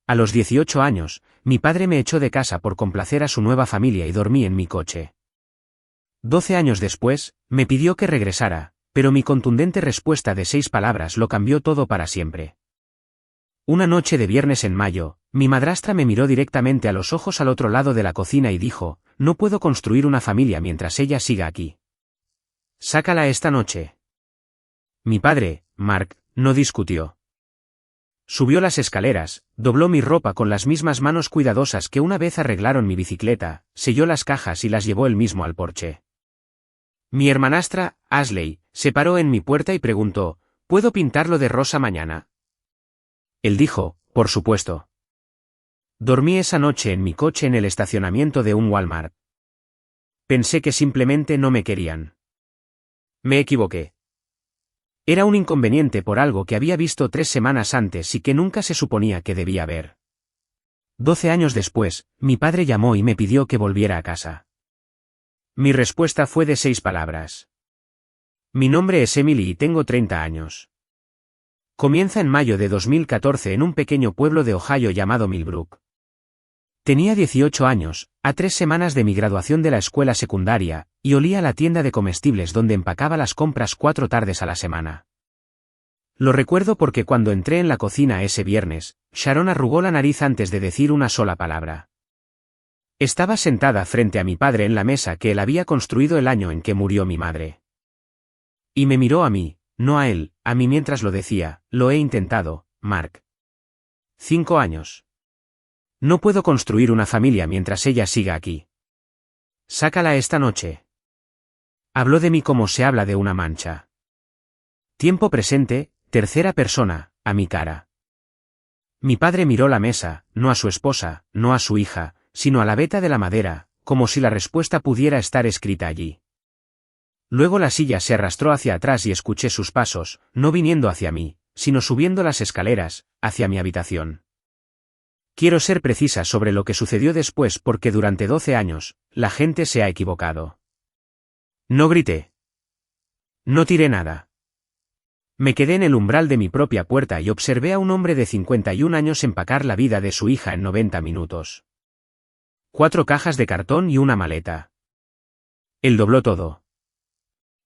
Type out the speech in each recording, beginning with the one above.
A los 18 años, mi padre me echó de casa por complacer a su nueva familia y dormí en mi coche. 12 años después, me pidió que regresara, pero mi contundente respuesta de 6 palabras lo cambió todo para siempre. Una noche de viernes en mayo, mi madrastra me miró directamente a los ojos al otro lado de la cocina y dijo, no puedo construir una familia mientras ella siga aquí. Sácala esta noche. Mi padre, Mark, no discutió. Subió las escaleras, dobló mi ropa con las mismas manos cuidadosas que una vez arreglaron mi bicicleta, selló las cajas y las llevó él mismo al porche. Mi hermanastra, Ashley, se paró en mi puerta y preguntó, ¿puedo pintarlo de rosa mañana? Él dijo, por supuesto. Dormí esa noche en mi coche en el estacionamiento de un Walmart. Pensé que simplemente no me querían. Me equivoqué. Era un inconveniente por algo que había visto 3 semanas antes y que nunca se suponía que debía ver. 12 años después, mi padre llamó y me pidió que volviera a casa. Mi respuesta fue de 6 palabras. Mi nombre es Emily y tengo 30 años. Comienza en mayo de 2014 en un pequeño pueblo de Ohio llamado Millbrook. Tenía 18 años, a 3 semanas de mi graduación de la escuela secundaria, y olía a la tienda de comestibles donde empacaba las compras 4 tardes a la semana. Lo recuerdo porque cuando entré en la cocina ese viernes, Sharon arrugó la nariz antes de decir una sola palabra. Estaba sentada frente a mi padre en la mesa que él había construido el año en que murió mi madre. Y me miró a mí, no a él, a mí mientras lo decía, lo he intentado, Mark. 5 años. No puedo construir una familia mientras ella siga aquí. Sácala esta noche. Habló de mí como se habla de una mancha. Tiempo presente, tercera persona, a mi cara. Mi padre miró la mesa, no a su esposa, no a su hija, sino a la veta de la madera, como si la respuesta pudiera estar escrita allí. Luego la silla se arrastró hacia atrás y escuché sus pasos, no viniendo hacia mí, sino subiendo las escaleras, hacia mi habitación. Quiero ser precisa sobre lo que sucedió después porque durante 12 años, la gente se ha equivocado. No grité. No tiré nada. Me quedé en el umbral de mi propia puerta y observé a un hombre de 51 años empacar la vida de su hija en 90 minutos. 4 cajas de cartón y una maleta. Él dobló todo.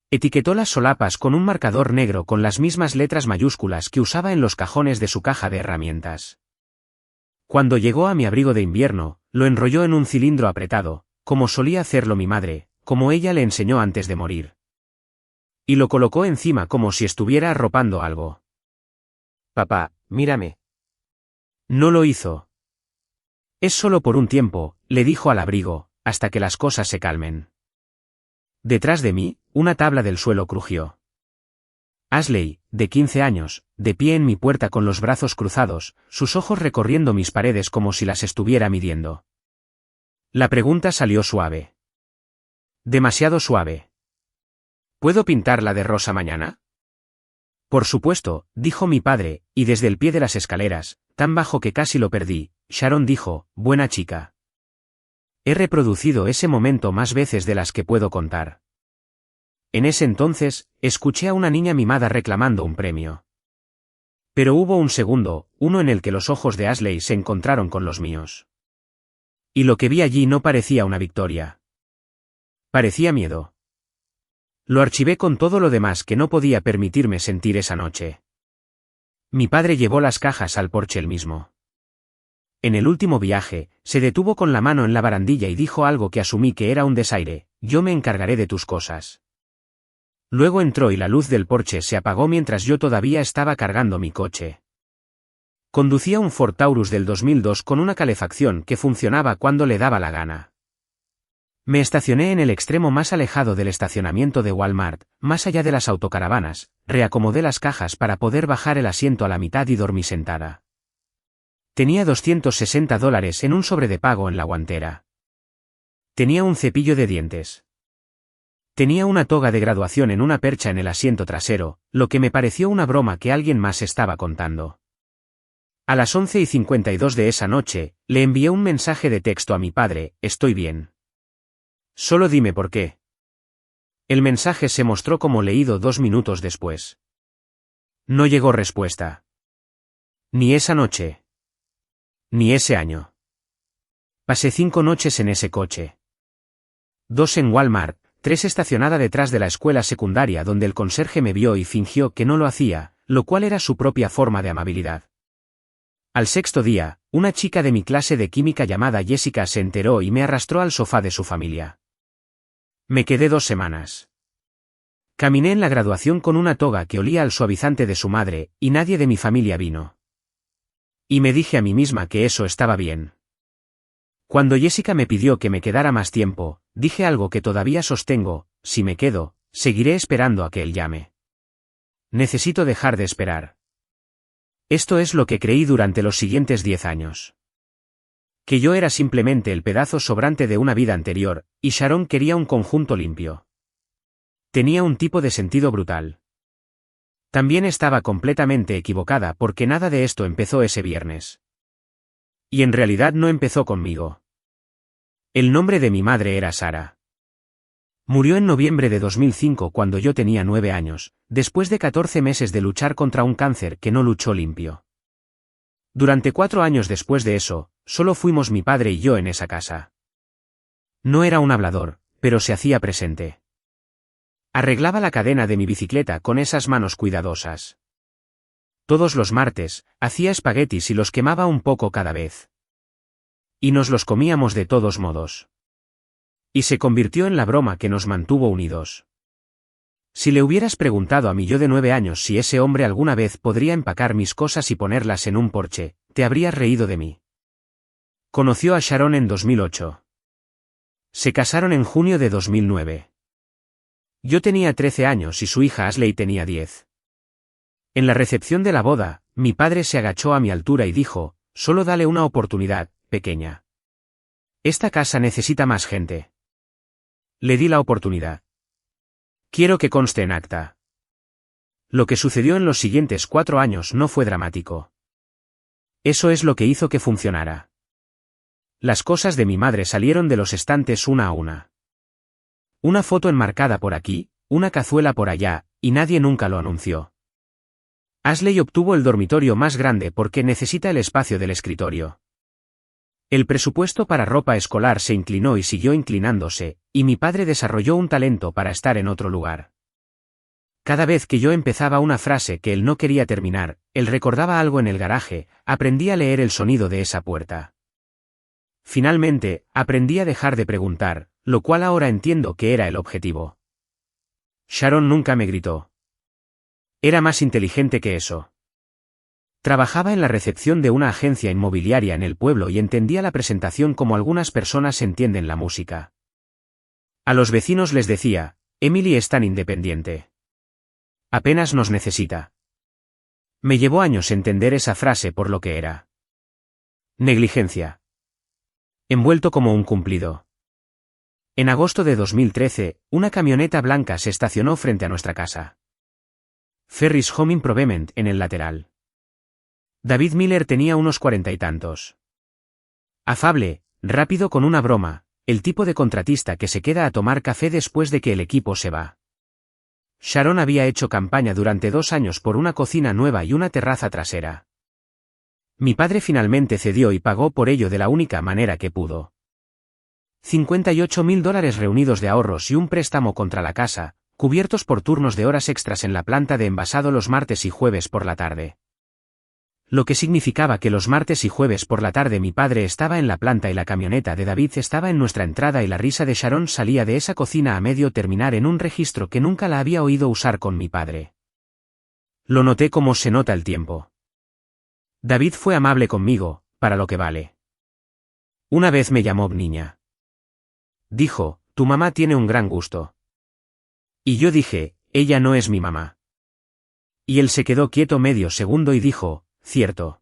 Etiquetó las solapas con un marcador negro con las mismas letras mayúsculas que usaba en los cajones de su caja de herramientas. Cuando llegó a mi abrigo de invierno, lo enrolló en un cilindro apretado, como solía hacerlo mi madre, como ella le enseñó antes de morir. Y lo colocó encima como si estuviera arropando algo. Papá, mírame. No lo hizo. Es solo por un tiempo, le dijo al abrigo, hasta que las cosas se calmen. Detrás de mí, una tabla del suelo crujió. Ashley, de 15 años, de pie en mi puerta con los brazos cruzados, sus ojos recorriendo mis paredes como si las estuviera midiendo. La pregunta salió suave. Demasiado suave. ¿Puedo pintarla de rosa mañana? Por supuesto, dijo mi padre, y desde el pie de las escaleras, tan bajo que casi lo perdí, Sharon dijo, buena chica. He reproducido ese momento más veces de las que puedo contar. En ese entonces, escuché a una niña mimada reclamando un premio. Pero hubo un segundo, uno en el que los ojos de Ashley se encontraron con los míos. Y lo que vi allí no parecía una victoria. Parecía miedo. Lo archivé con todo lo demás que no podía permitirme sentir esa noche. Mi padre llevó las cajas al porche él mismo. En el último viaje, se detuvo con la mano en la barandilla y dijo algo que asumí que era un desaire, yo me encargaré de tus cosas. Luego entró y la luz del porche se apagó mientras yo todavía estaba cargando mi coche. Conducía un Ford Taurus del 2002 con una calefacción que funcionaba cuando le daba la gana. Me estacioné en el extremo más alejado del estacionamiento de Walmart, más allá de las autocaravanas, reacomodé las cajas para poder bajar el asiento a la mitad y dormí sentada. Tenía $260 en un sobre de pago en la guantera. Tenía un cepillo de dientes. Tenía una toga de graduación en una percha en el asiento trasero, lo que me pareció una broma que alguien más estaba contando. A las 11:52 de esa noche, le envié un mensaje de texto a mi padre, estoy bien. Solo dime por qué. El mensaje se mostró como leído 2 minutos después. No llegó respuesta. Ni esa noche. Ni ese año. Pasé 5 noches en ese coche. 2 en Walmart, 3 estacionada detrás de la escuela secundaria donde el conserje me vio y fingió que no lo hacía, lo cual era su propia forma de amabilidad. Al 6.º día, una chica de mi clase de química llamada Jessica se enteró y me arrastró al sofá de su familia. Me quedé 2 semanas. Caminé en la graduación con una toga que olía al suavizante de su madre, y nadie de mi familia vino. Y me dije a mí misma que eso estaba bien. Cuando Jessica me pidió que me quedara más tiempo, dije algo que todavía sostengo: si me quedo, seguiré esperando a que él llame. Necesito dejar de esperar. Esto es lo que creí durante los siguientes 10 años. Que yo era simplemente el pedazo sobrante de una vida anterior, y Sharon quería un conjunto limpio. Tenía un tipo de sentido brutal. También estaba completamente equivocada porque nada de esto empezó ese viernes. Y en realidad no empezó conmigo. El nombre de mi madre era Sara. Murió en noviembre de 2005 cuando yo tenía 9 años, después de 14 meses de luchar contra un cáncer que no luchó limpio. Durante 4 años después de eso, solo fuimos mi padre y yo en esa casa. No era un hablador, pero se hacía presente. Arreglaba la cadena de mi bicicleta con esas manos cuidadosas. Todos los martes, hacía espaguetis y los quemaba un poco cada vez. Y nos los comíamos de todos modos. Y se convirtió en la broma que nos mantuvo unidos. Si le hubieras preguntado a mi yo de 9 años si ese hombre alguna vez podría empacar mis cosas y ponerlas en un porche, te habrías reído de mí. Conoció a Sharon en 2008. Se casaron en junio de 2009. Yo tenía 13 años y su hija Ashley tenía 10. En la recepción de la boda, mi padre se agachó a mi altura y dijo: solo dale una oportunidad, pequeña. Esta casa necesita más gente. Le di la oportunidad. Quiero que conste en acta. Lo que sucedió en los siguientes 4 años no fue dramático. Eso es lo que hizo que funcionara. Las cosas de mi madre salieron de los estantes una a una. Una foto enmarcada por aquí, una cazuela por allá, y nadie nunca lo anunció. Ashley obtuvo el dormitorio más grande porque necesita el espacio del escritorio. El presupuesto para ropa escolar se inclinó y siguió inclinándose, y mi padre desarrolló un talento para estar en otro lugar. Cada vez que yo empezaba una frase que él no quería terminar, él recordaba algo en el garaje, aprendí a leer el sonido de esa puerta. Finalmente, aprendí a dejar de preguntar, lo cual ahora entiendo que era el objetivo. Sharon nunca me gritó. Era más inteligente que eso. Trabajaba en la recepción de una agencia inmobiliaria en el pueblo y entendía la presentación como algunas personas entienden la música. A los vecinos les decía: Emily es tan independiente. Apenas nos necesita. Me llevó años entender esa frase por lo que era. Negligencia. Envuelto como un cumplido. En agosto de 2013, una camioneta blanca se estacionó frente a nuestra casa. Ferris Home Improvement en el lateral. David Miller tenía unos 40 y tantos. Afable, rápido con una broma, el tipo de contratista que se queda a tomar café después de que el equipo se va. Sharon había hecho campaña durante 2 años por una cocina nueva y una terraza trasera. Mi padre finalmente cedió y pagó por ello de la única manera que pudo. $58.000 reunidos de ahorros y un préstamo contra la casa, cubiertos por turnos de horas extras en la planta de envasado los martes y jueves por la tarde. Lo que significaba que los martes y jueves por la tarde mi padre estaba en la planta y la camioneta de David estaba en nuestra entrada y la risa de Sharon salía de esa cocina a medio terminar en un registro que nunca la había oído usar con mi padre. Lo noté como se nota el tiempo. David fue amable conmigo, para lo que vale. Una vez me llamó niña. Dijo: tu mamá tiene un gran gusto. Y yo dije: ella no es mi mamá. Y él se quedó quieto medio segundo y dijo: cierto.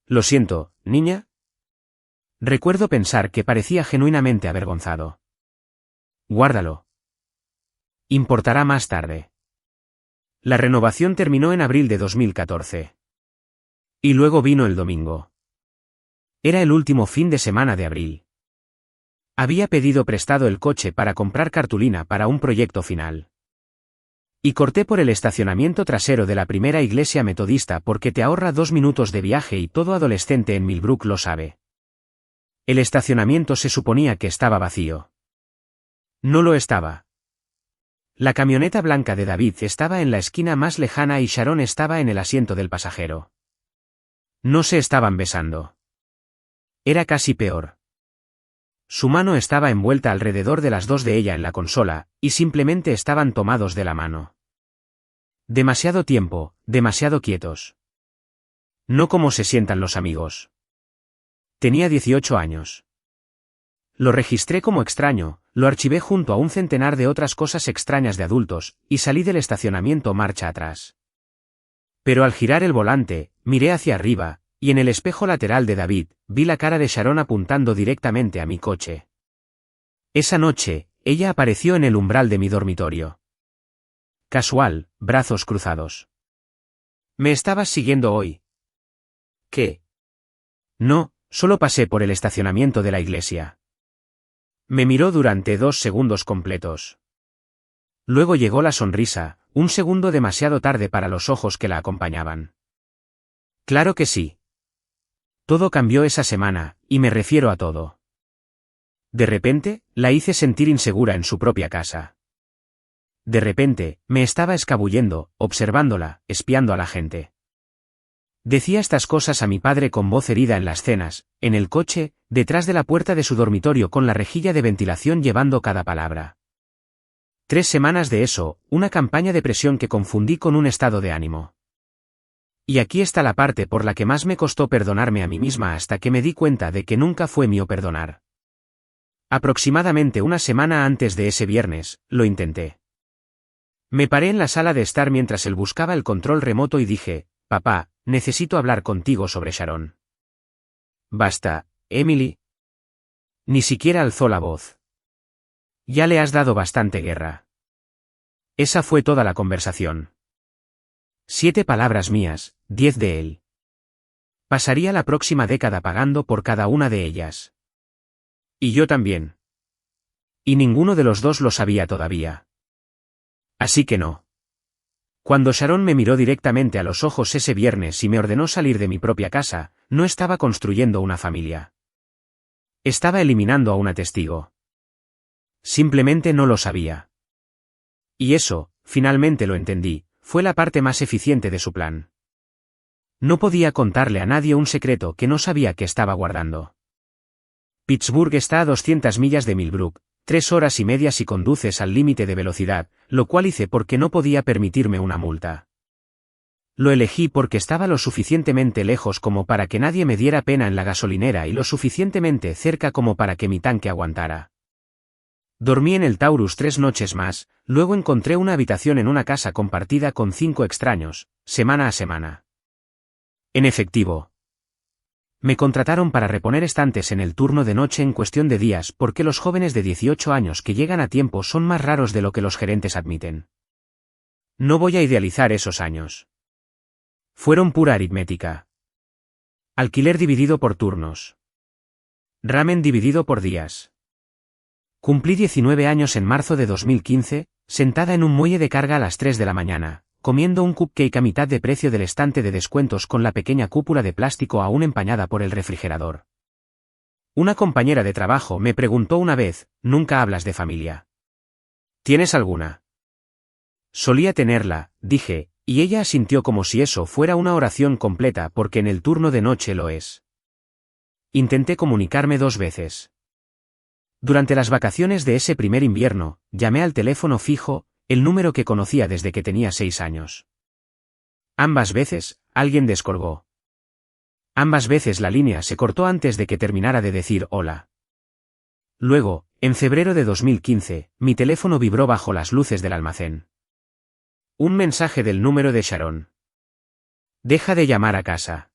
Lo siento, niña. Recuerdo pensar que parecía genuinamente avergonzado. Guárdalo. Importará más tarde. La renovación terminó en abril de 2014. Y luego vino el domingo. Era el último fin de semana de abril. Había pedido prestado el coche para comprar cartulina para un proyecto final. Y corté por el estacionamiento trasero de la primera iglesia metodista porque te ahorra 2 minutos de viaje y todo adolescente en Millbrook lo sabe. El estacionamiento se suponía que estaba vacío. No lo estaba. La camioneta blanca de David estaba en la esquina más lejana y Sharon estaba en el asiento del pasajero. No se estaban besando. Era casi peor. Su mano estaba envuelta alrededor de las dos de ella en la consola, y simplemente estaban tomados de la mano. Demasiado tiempo, demasiado quietos. No como se sientan los amigos. Tenía 18 años. Lo registré como extraño, lo archivé junto a un centenar de otras cosas extrañas de adultos, y salí del estacionamiento marcha atrás. Pero al girar el volante, miré hacia arriba, y en el espejo lateral de David, vi la cara de Sharon apuntando directamente a mi coche. Esa noche, ella apareció en el umbral de mi dormitorio. Casual, brazos cruzados. ¿Me estabas siguiendo hoy? ¿Qué? No, solo pasé por el estacionamiento de la iglesia. Me miró durante 2 segundos completos. Luego llegó la sonrisa, un segundo demasiado tarde para los ojos que la acompañaban. Claro que sí. Todo cambió esa semana, y me refiero a todo. De repente, la hice sentir insegura en su propia casa. De repente, me estaba escabullendo, observándola, espiando a la gente. Decía estas cosas a mi padre con voz herida en las cenas, en el coche, detrás de la puerta de su dormitorio con la rejilla de ventilación llevando cada palabra. 3 semanas de eso, una campaña de presión que confundí con un estado de ánimo. Y aquí está la parte por la que más me costó perdonarme a mí misma hasta que me di cuenta de que nunca fue mío perdonar. Aproximadamente una semana antes de ese viernes, lo intenté. Me paré en la sala de estar mientras él buscaba el control remoto y dije, «Papá, necesito hablar contigo sobre Sharon». «Basta, Emily». Ni siquiera alzó la voz. «Ya le has dado bastante guerra». Esa fue toda la conversación. 7 palabras mías, 10 de él. Pasaría la próxima década pagando por cada una de ellas. Y yo también. Y ninguno de los dos lo sabía todavía. Así que no. Cuando Sharon me miró directamente a los ojos ese viernes y me ordenó salir de mi propia casa, no estaba construyendo una familia. Estaba eliminando a una testigo. Simplemente no lo sabía. Y eso, finalmente lo entendí, fue la parte más eficiente de su plan. No podía contarle a nadie un secreto que no sabía que estaba guardando. Pittsburgh está a 200 millas de Millbrook, 3 horas y media si conduces al límite de velocidad, lo cual hice porque no podía permitirme una multa. Lo elegí porque estaba lo suficientemente lejos como para que nadie me diera pena en la gasolinera y lo suficientemente cerca como para que mi tanque aguantara. Dormí en el Taurus 3 noches más, luego encontré una habitación en una casa compartida con 5 extraños, semana a semana. En efectivo. Me contrataron para reponer estantes en el turno de noche en cuestión de días porque los jóvenes de 18 años que llegan a tiempo son más raros de lo que los gerentes admiten. No voy a idealizar esos años. Fueron pura aritmética. Alquiler dividido por turnos. Ramen dividido por días. Cumplí 19 años en marzo de 2015, sentada en un muelle de carga a las 3 de la mañana, comiendo un cupcake a mitad de precio del estante de descuentos con la pequeña cúpula de plástico aún empañada por el refrigerador. Una compañera de trabajo me preguntó una vez, «¿Nunca hablas de familia? ¿Tienes alguna?» Solía tenerla, dije, y ella asintió como si eso fuera una oración completa porque en el turno de noche lo es. Intenté comunicarme 2 veces. Durante las vacaciones de ese primer invierno, llamé al teléfono fijo, el número que conocía desde que tenía 6 años. Ambas veces, alguien descolgó. Ambas veces la línea se cortó antes de que terminara de decir hola. Luego, en febrero de 2015, mi teléfono vibró bajo las luces del almacén. Un mensaje del número de Sharon. Deja de llamar a casa.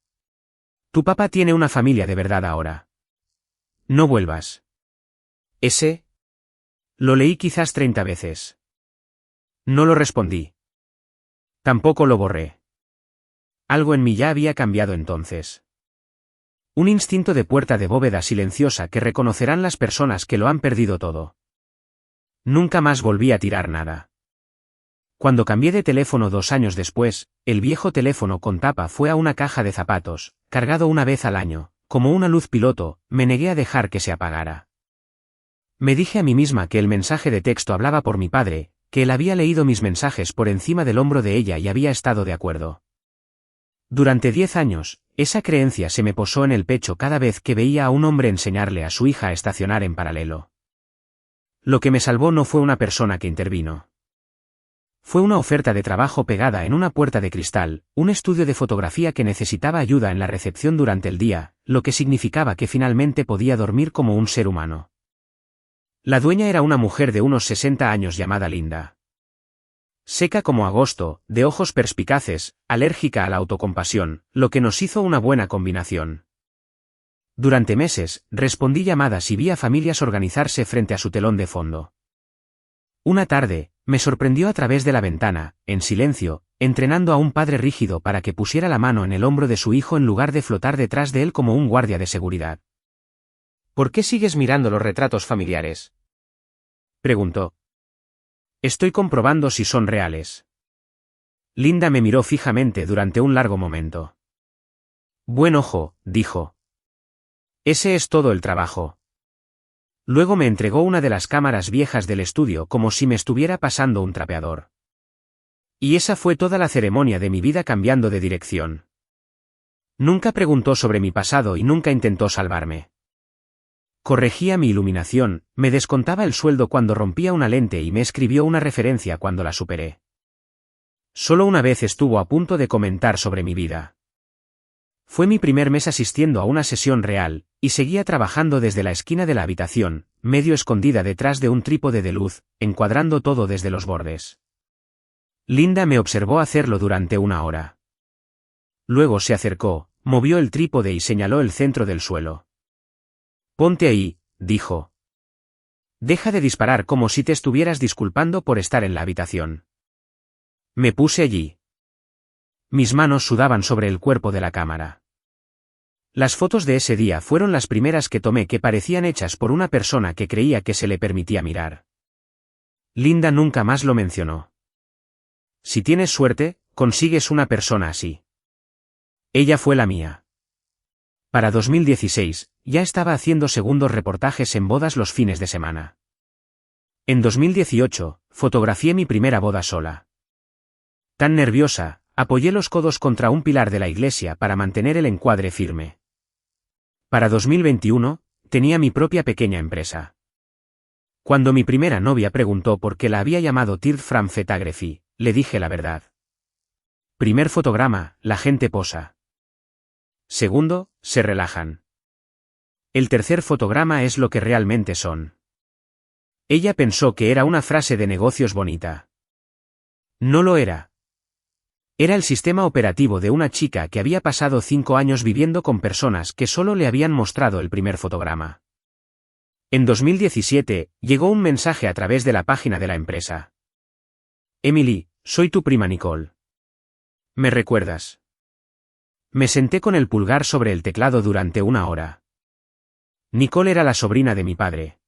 Tu papá tiene una familia de verdad ahora. No vuelvas. ¿Ese? Lo leí quizás 30 veces. No lo respondí. Tampoco lo borré. Algo en mí ya había cambiado entonces. Un instinto de puerta de bóveda silenciosa que reconocerán las personas que lo han perdido todo. Nunca más volví a tirar nada. Cuando cambié de teléfono 2 años después, el viejo teléfono con tapa fue a una caja de zapatos, cargado una vez al año, como una luz piloto. Me negué a dejar que se apagara. Me dije a mí misma que el mensaje de texto hablaba por mi padre, que él había leído mis mensajes por encima del hombro de ella y había estado de acuerdo. Durante 10 años, esa creencia se me posó en el pecho cada vez que veía a un hombre enseñarle a su hija a estacionar en paralelo. Lo que me salvó no fue una persona que intervino. Fue una oferta de trabajo pegada en una puerta de cristal, un estudio de fotografía que necesitaba ayuda en la recepción durante el día, lo que significaba que finalmente podía dormir como un ser humano. La dueña era una mujer de unos 60 años llamada Linda. Seca como agosto, de ojos perspicaces, alérgica a la autocompasión, lo que nos hizo una buena combinación. Durante meses, respondí llamadas y vi a familias organizarse frente a su telón de fondo. Una tarde, me sorprendió a través de la ventana, en silencio, entrenando a un padre rígido para que pusiera la mano en el hombro de su hijo en lugar de flotar detrás de él como un guardia de seguridad. ¿Por qué sigues mirando los retratos familiares?, preguntó. Estoy comprobando si son reales. Linda me miró fijamente durante un largo momento. Buen ojo, dijo. Ese es todo el trabajo. Luego me entregó una de las cámaras viejas del estudio como si me estuviera pasando un trapeador. Y esa fue toda la ceremonia de mi vida cambiando de dirección. Nunca preguntó sobre mi pasado y nunca intentó salvarme. Corregía mi iluminación, me descontaba el sueldo cuando rompía una lente y me escribió una referencia cuando la superé. Solo una vez estuvo a punto de comentar sobre mi vida. Fue mi primer mes asistiendo a una sesión real, y seguía trabajando desde la esquina de la habitación, medio escondida detrás de un trípode de luz, encuadrando todo desde los bordes. Linda me observó hacerlo durante 1 hora. Luego se acercó, movió el trípode y señaló el centro del suelo. Ponte ahí, dijo. Deja de disparar como si te estuvieras disculpando por estar en la habitación. Me puse allí. Mis manos sudaban sobre el cuerpo de la cámara. Las fotos de ese día fueron las primeras que tomé que parecían hechas por una persona que creía que se le permitía mirar. Linda nunca más lo mencionó. Si tienes suerte, consigues una persona así. Ella fue la mía. Para 2016, ya estaba haciendo segundos reportajes en bodas los fines de semana. En 2018, fotografié mi primera boda sola. Tan nerviosa, apoyé los codos contra un pilar de la iglesia para mantener el encuadre firme. Para 2021, tenía mi propia pequeña empresa. Cuando mi primera novia preguntó por qué la había llamado Third Frame Photography, le dije la verdad. Primer fotograma, la gente posa. Segundo, se relajan. El tercer fotograma es lo que realmente son. Ella pensó que era una frase de negocios bonita. No lo era. Era el sistema operativo de una chica que había pasado 5 años viviendo con personas que solo le habían mostrado el primer fotograma. En 2017, llegó un mensaje a través de la página de la empresa. Emily, soy tu prima Nicole. ¿Me recuerdas? Me senté con el pulgar sobre el teclado durante 1 hora. Nicole era la sobrina de mi padre.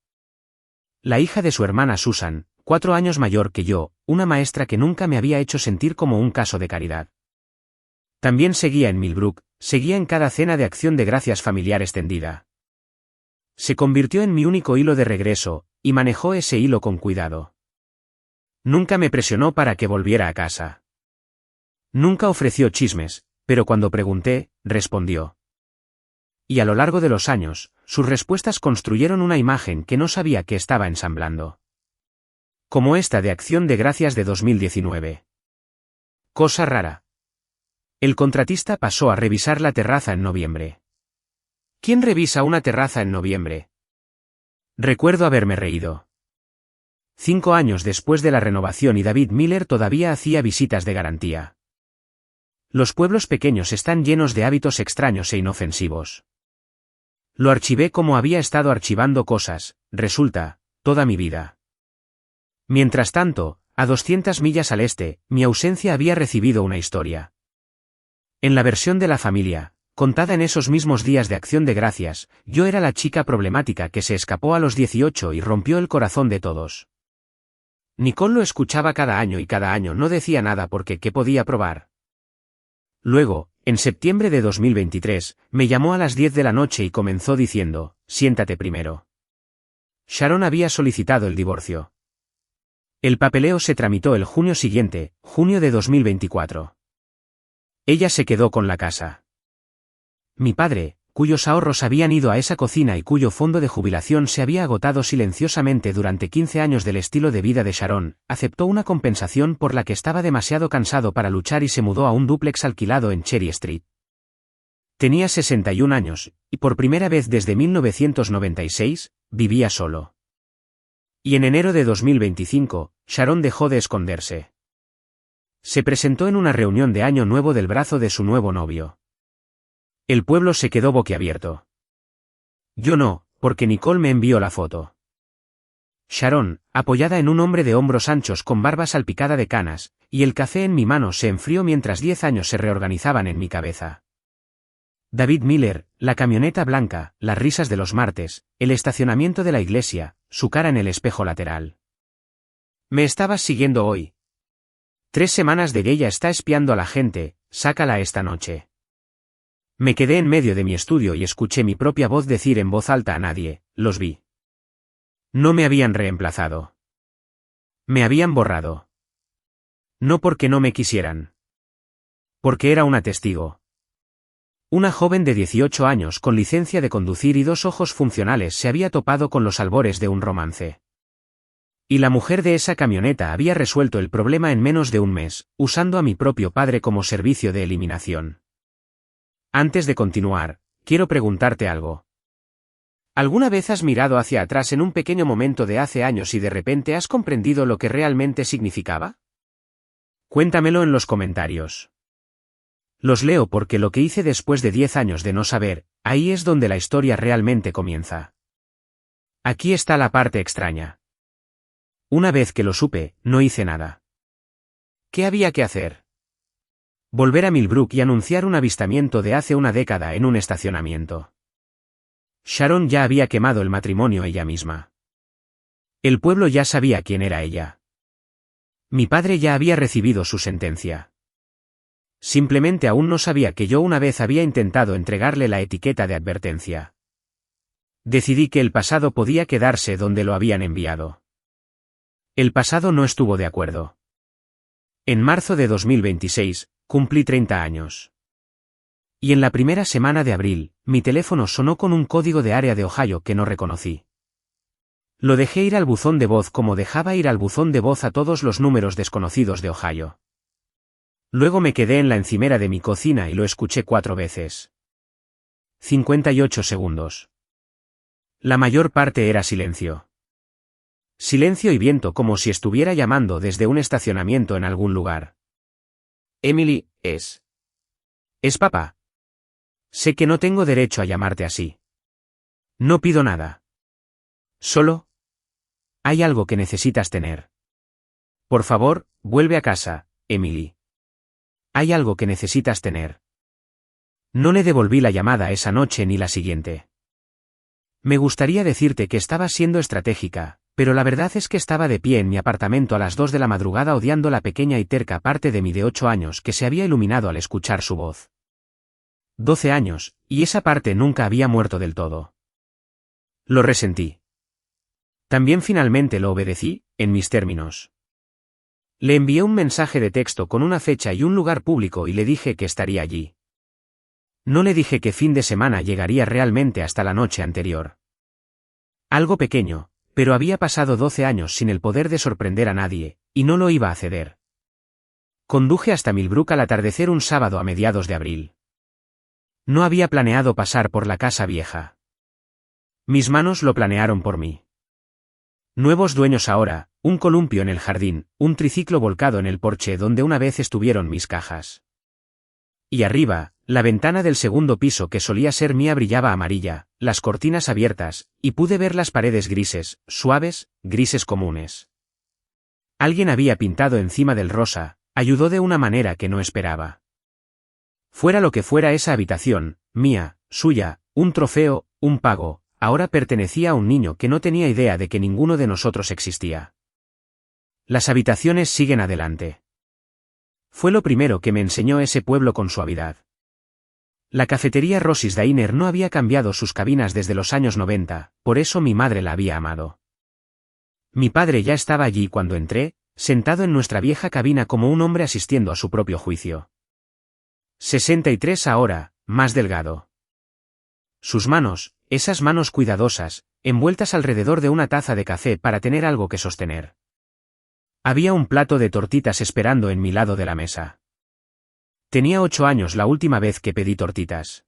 La hija de su hermana Susan, 4 años mayor que yo, una maestra que nunca me había hecho sentir como un caso de caridad. También seguía en Millbrook, seguía en cada cena de acción de gracias familiar extendida. Se convirtió en mi único hilo de regreso, y manejó ese hilo con cuidado. Nunca me presionó para que volviera a casa. Nunca ofreció chismes, pero cuando pregunté, respondió. Y a lo largo de los años, sus respuestas construyeron una imagen que no sabía que estaba ensamblando. Como esta de Acción de Gracias de 2019. Cosa rara. El contratista pasó a revisar la terraza en noviembre. ¿Quién revisa una terraza en noviembre? Recuerdo haberme reído. 5 años después de la renovación y David Miller todavía hacía visitas de garantía. Los pueblos pequeños están llenos de hábitos extraños e inofensivos. Lo archivé como había estado archivando cosas, resulta, toda mi vida. Mientras tanto, a 200 millas al este, mi ausencia había recibido una historia. En la versión de la familia, contada en esos mismos días de Acción de Gracias, yo era la chica problemática que se escapó a los 18 y rompió el corazón de todos. Nicole lo escuchaba cada año y cada año no decía nada porque ¿qué podía probar? Luego, en septiembre de 2023, me llamó a las 10 de la noche y comenzó diciendo, siéntate primero. Sharon había solicitado el divorcio. El papeleo se tramitó el junio siguiente, junio de 2024. Ella se quedó con la casa. Mi padre, cuyos ahorros habían ido a esa cocina y cuyo fondo de jubilación se había agotado silenciosamente durante 15 años del estilo de vida de Sharon, aceptó una compensación por la que estaba demasiado cansado para luchar y se mudó a un dúplex alquilado en Cherry Street. Tenía 61 años, y por primera vez desde 1996, vivía solo. Y en enero de 2025, Sharon dejó de esconderse. Se presentó en una reunión de Año Nuevo del brazo de su nuevo novio. El pueblo se quedó boquiabierto. Yo no, porque Nicole me envió la foto. Sharon, apoyada en un hombre de hombros anchos con barba salpicada de canas, y el café en mi mano se enfrió mientras 10 años se reorganizaban en mi cabeza. David Miller, la camioneta blanca, las risas de los martes, el estacionamiento de la iglesia, su cara en el espejo lateral. Me estabas siguiendo hoy. 3 semanas de que ella está espiando a la gente, sácala esta noche. Me quedé en medio de mi estudio y escuché mi propia voz decir en voz alta a nadie, los vi. No me habían reemplazado. Me habían borrado. No porque no me quisieran. Porque era una testigo. Una joven de 18 años con licencia de conducir y 2 ojos funcionales se había topado con los albores de un romance. Y la mujer de esa camioneta había resuelto el problema en menos de un mes, usando a mi propio padre como servicio de eliminación. Antes de continuar, quiero preguntarte algo. ¿Alguna vez has mirado hacia atrás en un pequeño momento de hace años y de repente has comprendido lo que realmente significaba? Cuéntamelo en los comentarios. Los leo porque lo que hice después de 10 años de no saber, ahí es donde la historia realmente comienza. Aquí está la parte extraña. Una vez que lo supe, no hice nada. ¿Qué había que hacer? Volver a Millbrook y anunciar un avistamiento de hace una década en un estacionamiento. Sharon ya había quemado el matrimonio ella misma. El pueblo ya sabía quién era ella. Mi padre ya había recibido su sentencia. Simplemente aún no sabía que yo una vez había intentado entregarle la etiqueta de advertencia. Decidí que el pasado podía quedarse donde lo habían enviado. El pasado no estuvo de acuerdo. En marzo de 2026, cumplí 30 años. Y en la primera semana de abril, mi teléfono sonó con un código de área de Ohio que no reconocí. Lo dejé ir al buzón de voz como dejaba ir al buzón de voz a todos los números desconocidos de Ohio. Luego me quedé en la encimera de mi cocina y lo escuché 4 veces. 58 segundos. La mayor parte era silencio. Silencio y viento como si estuviera llamando desde un estacionamiento en algún lugar. Emily, es papá. Sé que no tengo derecho a llamarte así. No pido nada. Solo hay algo que necesitas tener. Por favor, vuelve a casa, Emily. Hay algo que necesitas tener. No le devolví la llamada esa noche ni la siguiente. Me gustaría decirte que estaba siendo estratégica, pero la verdad es que estaba de pie en mi apartamento a las 2 de la madrugada odiando la pequeña y terca parte de mí de 8 años que se había iluminado al escuchar su voz. 12 años, y esa parte nunca había muerto del todo. Lo resentí. También finalmente lo obedecí, en mis términos. Le envié un mensaje de texto con una fecha y un lugar público y le dije que estaría allí. No le dije que fin de semana llegaría realmente hasta la noche anterior. Algo pequeño, pero había pasado 12 años sin el poder de sorprender a nadie, y no lo iba a ceder. Conduje hasta Millbrook al atardecer un sábado a mediados de abril. No había planeado pasar por la casa vieja. Mis manos lo planearon por mí. Nuevos dueños ahora, un columpio en el jardín, un triciclo volcado en el porche donde una vez estuvieron mis cajas. Y arriba, la ventana del segundo piso que solía ser mía brillaba amarilla, las cortinas abiertas, y pude ver las paredes grises, suaves, grises comunes. Alguien había pintado encima del rosa, ayudó de una manera que no esperaba. Fuera lo que fuera esa habitación, mía, suya, un trofeo, un pago, ahora pertenecía a un niño que no tenía idea de que ninguno de nosotros existía. Las habitaciones siguen adelante. Fue lo primero que me enseñó ese pueblo con suavidad. La cafetería Rosis Diner no había cambiado sus cabinas desde los años 90, por eso mi madre la había amado. Mi padre ya estaba allí cuando entré, sentado en nuestra vieja cabina como un hombre asistiendo a su propio juicio. 63 ahora, más delgado. Sus manos, esas manos cuidadosas, envueltas alrededor de una taza de café para tener algo que sostener. Había un plato de tortitas esperando en mi lado de la mesa. Tenía 8 años la última vez que pedí tortitas.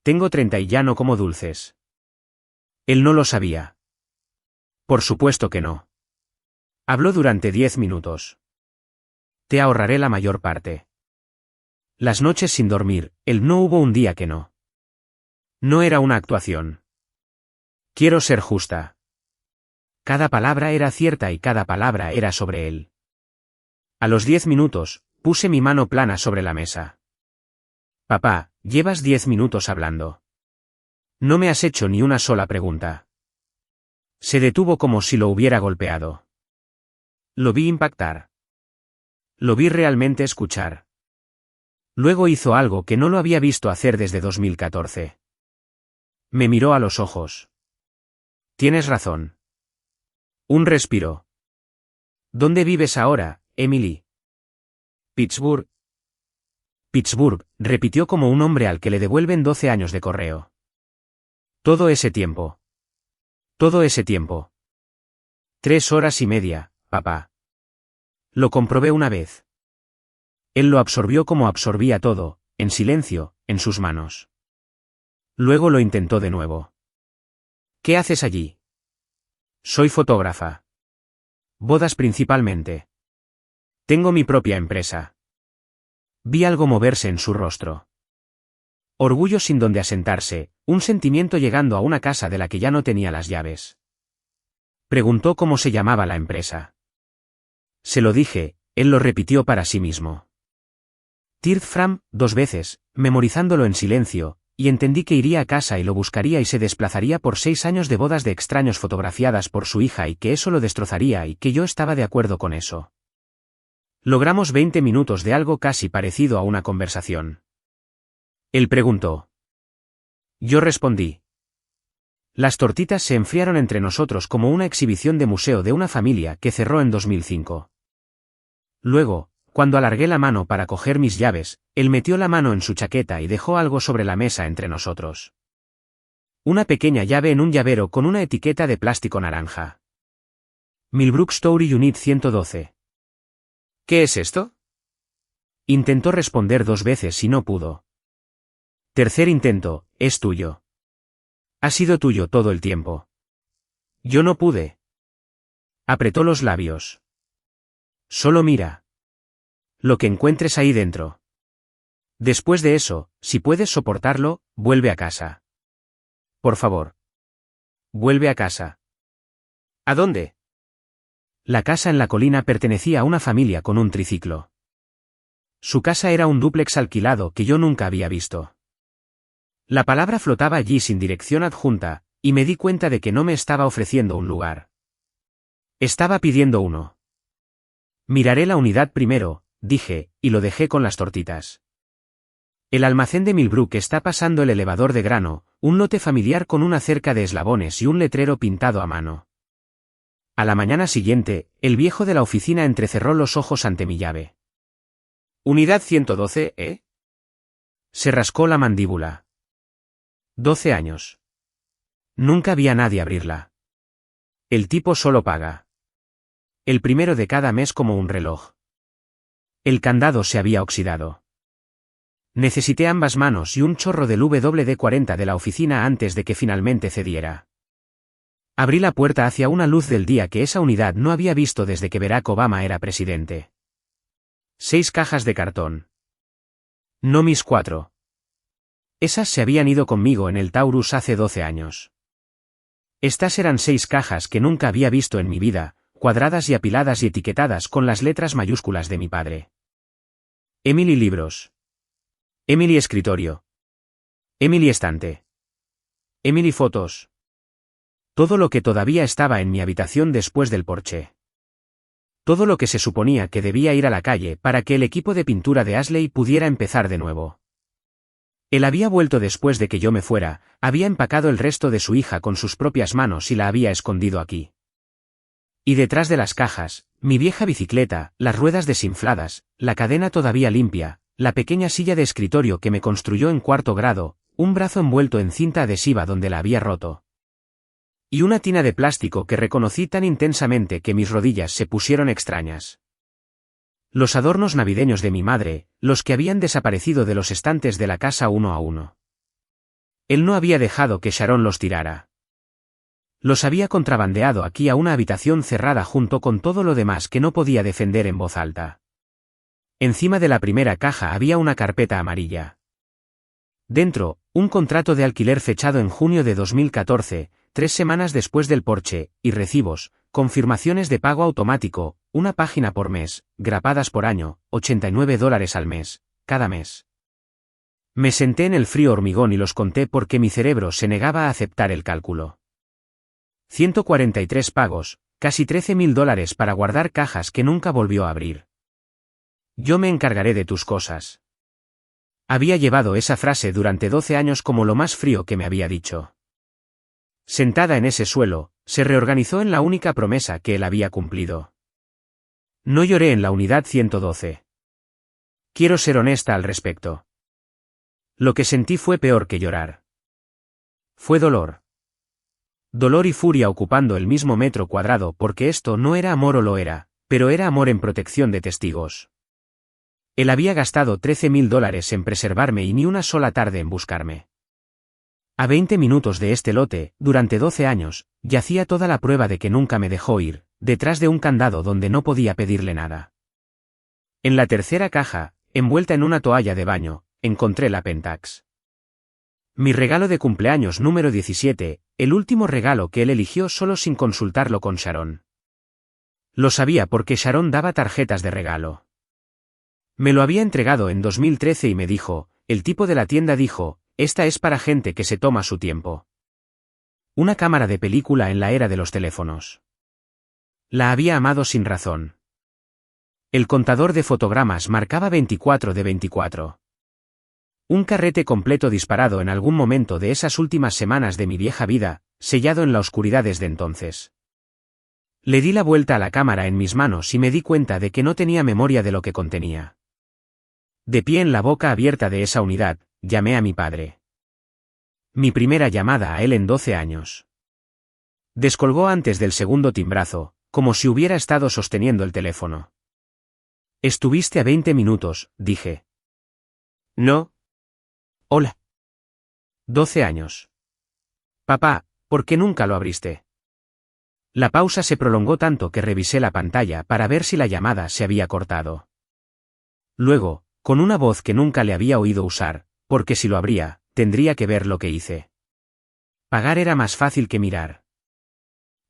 Tengo 30 y ya no como dulces. Él no lo sabía. Por supuesto que no. Habló durante 10 minutos. Te ahorraré la mayor parte. Las noches sin dormir, él no hubo un día que no. No era una actuación. Quiero ser justa. Cada palabra era cierta y cada palabra era sobre él. A los 10 minutos, puse mi mano plana sobre la mesa. Papá, llevas 10 minutos hablando. No me has hecho ni una sola pregunta. Se detuvo como si lo hubiera golpeado. Lo vi impactar. Lo vi realmente escuchar. Luego hizo algo que no lo había visto hacer desde 2014. Me miró a los ojos. Tienes razón. Un respiro. ¿Dónde vives ahora, Emily? Pittsburgh. Pittsburgh, repitió como un hombre al que le devuelven 12 años de correo. Todo ese tiempo. Todo ese tiempo. 3 horas y media, papá. Lo comprobé una vez. Él lo absorbió como absorbía todo, en silencio, en sus manos. Luego lo intentó de nuevo. ¿Qué haces allí? Soy fotógrafa. Bodas principalmente. Tengo mi propia empresa. Vi algo moverse en su rostro. Orgullo sin donde asentarse, un sentimiento llegando a una casa de la que ya no tenía las llaves. Preguntó cómo se llamaba la empresa. Se lo dije, él lo repitió para sí mismo. Tirth Fram, 2 veces, memorizándolo en silencio, y entendí que iría a casa y lo buscaría y se desplazaría por 6 años de bodas de extraños fotografiadas por su hija y que eso lo destrozaría y que yo estaba de acuerdo con eso. Logramos 20 minutos de algo casi parecido a una conversación. Él preguntó. Yo respondí. Las tortitas se enfriaron entre nosotros como una exhibición de museo de una familia que cerró en 2005. Luego, cuando alargué la mano para coger mis llaves, él metió la mano en su chaqueta y dejó algo sobre la mesa entre nosotros. Una pequeña llave en un llavero con una etiqueta de plástico naranja. Millbrook Story Unit 112. ¿Qué es esto? Intentó responder 2 veces y no pudo. Tercer intento, es tuyo. Ha sido tuyo todo el tiempo. Yo no pude. Apretó los labios. Solo mira. Lo que encuentres ahí dentro. Después de eso, si puedes soportarlo, vuelve a casa. Por favor. Vuelve a casa. ¿A dónde? La casa en la colina pertenecía a una familia con un triciclo. Su casa era un dúplex alquilado que yo nunca había visto. La palabra flotaba allí sin dirección adjunta, y me di cuenta de que no me estaba ofreciendo un lugar. Estaba pidiendo uno. Miraré la unidad primero, dije, y lo dejé con las tortitas. El almacén de Millbrook está pasando el elevador de grano, un lote familiar con una cerca de eslabones y un letrero pintado a mano. A la mañana siguiente, el viejo de la oficina entrecerró los ojos ante mi llave. Unidad 112, ¿eh? Se rascó la mandíbula. 12 años. Nunca vi a nadie abrirla. El tipo solo paga. El primero de cada mes como un reloj. El candado se había oxidado. Necesité ambas manos y un chorro del WD-40 de la oficina antes de que finalmente cediera. Abrí la puerta hacia una luz del día que esa unidad no había visto desde que Barack Obama era presidente. 6 cajas de cartón. No mis 4. Esas se habían ido conmigo en el Taurus hace 12 años. Estas eran 6 cajas que nunca había visto en mi vida, cuadradas y apiladas y etiquetadas con las letras mayúsculas de mi padre. Emily libros. Emily escritorio. Emily estante. Emily fotos. Todo lo que todavía estaba en mi habitación después del porche. Todo lo que se suponía que debía ir a la calle para que el equipo de pintura de Ashley pudiera empezar de nuevo. Él había vuelto después de que yo me fuera, había empacado el resto de su hija con sus propias manos y la había escondido aquí. Y detrás de las cajas, mi vieja bicicleta, las ruedas desinfladas, la cadena todavía limpia, la pequeña silla de escritorio que me construyó en 4º grado, un brazo envuelto en cinta adhesiva donde la había roto. Y una tina de plástico que reconocí tan intensamente que mis rodillas se pusieron extrañas. Los adornos navideños de mi madre, los que habían desaparecido de los estantes de la casa uno a uno. Él no había dejado que Sharon los tirara. Los había contrabandeado aquí a una habitación cerrada junto con todo lo demás que no podía defender en voz alta. Encima de la primera caja había una carpeta amarilla. Dentro, un contrato de alquiler fechado en junio de 2014, 3 semanas después del Porsche, y recibos, confirmaciones de pago automático, una página por mes, grapadas por año, $89 al mes, cada mes. Me senté en el frío hormigón y los conté porque mi cerebro se negaba a aceptar el cálculo. 143 pagos, casi $13.000 para guardar cajas que nunca volvió a abrir. Yo me encargaré de tus cosas. Había llevado esa frase durante 12 años como lo más frío que me había dicho. Sentada en ese suelo, se reorganizó en la única promesa que él había cumplido. No lloré en la unidad 112. Quiero ser honesta al respecto. Lo que sentí fue peor que llorar. Fue dolor. Dolor y furia ocupando el mismo metro cuadrado porque esto no era amor o lo era, pero era amor en protección de testigos. Él había gastado $13.000 en preservarme y ni una sola tarde en buscarme. A 20 minutos de este lote, durante 12 años, yacía toda la prueba de que nunca me dejó ir, detrás de un candado donde no podía pedirle nada. En la tercera caja, envuelta en una toalla de baño, encontré la Pentax. Mi regalo de cumpleaños número 17, el último regalo que él eligió solo sin consultarlo con Sharon. Lo sabía porque Sharon daba tarjetas de regalo. Me lo había entregado en 2013 y me dijo, el tipo de la tienda dijo, esta es para gente que se toma su tiempo. Una cámara de película en la era de los teléfonos. La había amado sin razón. El contador de fotogramas marcaba 24 de 24. Un carrete completo disparado en algún momento de esas últimas semanas de mi vieja vida, sellado en la oscuridad desde entonces. Le di la vuelta a la cámara en mis manos y me di cuenta de que no tenía memoria de lo que contenía. De pie en la boca abierta de esa unidad, llamé a mi padre. Mi primera llamada a él en 12 años. Descolgó antes del segundo timbrazo, como si hubiera estado sosteniendo el teléfono. Estuviste a 20 minutos, dije. No. Hola. 12 años. Papá, ¿por qué nunca lo abriste? La pausa se prolongó tanto que revisé la pantalla para ver si la llamada se había cortado. Luego, con una voz que nunca le había oído usar, porque si lo abría, tendría que ver lo que hice. Pagar era más fácil que mirar.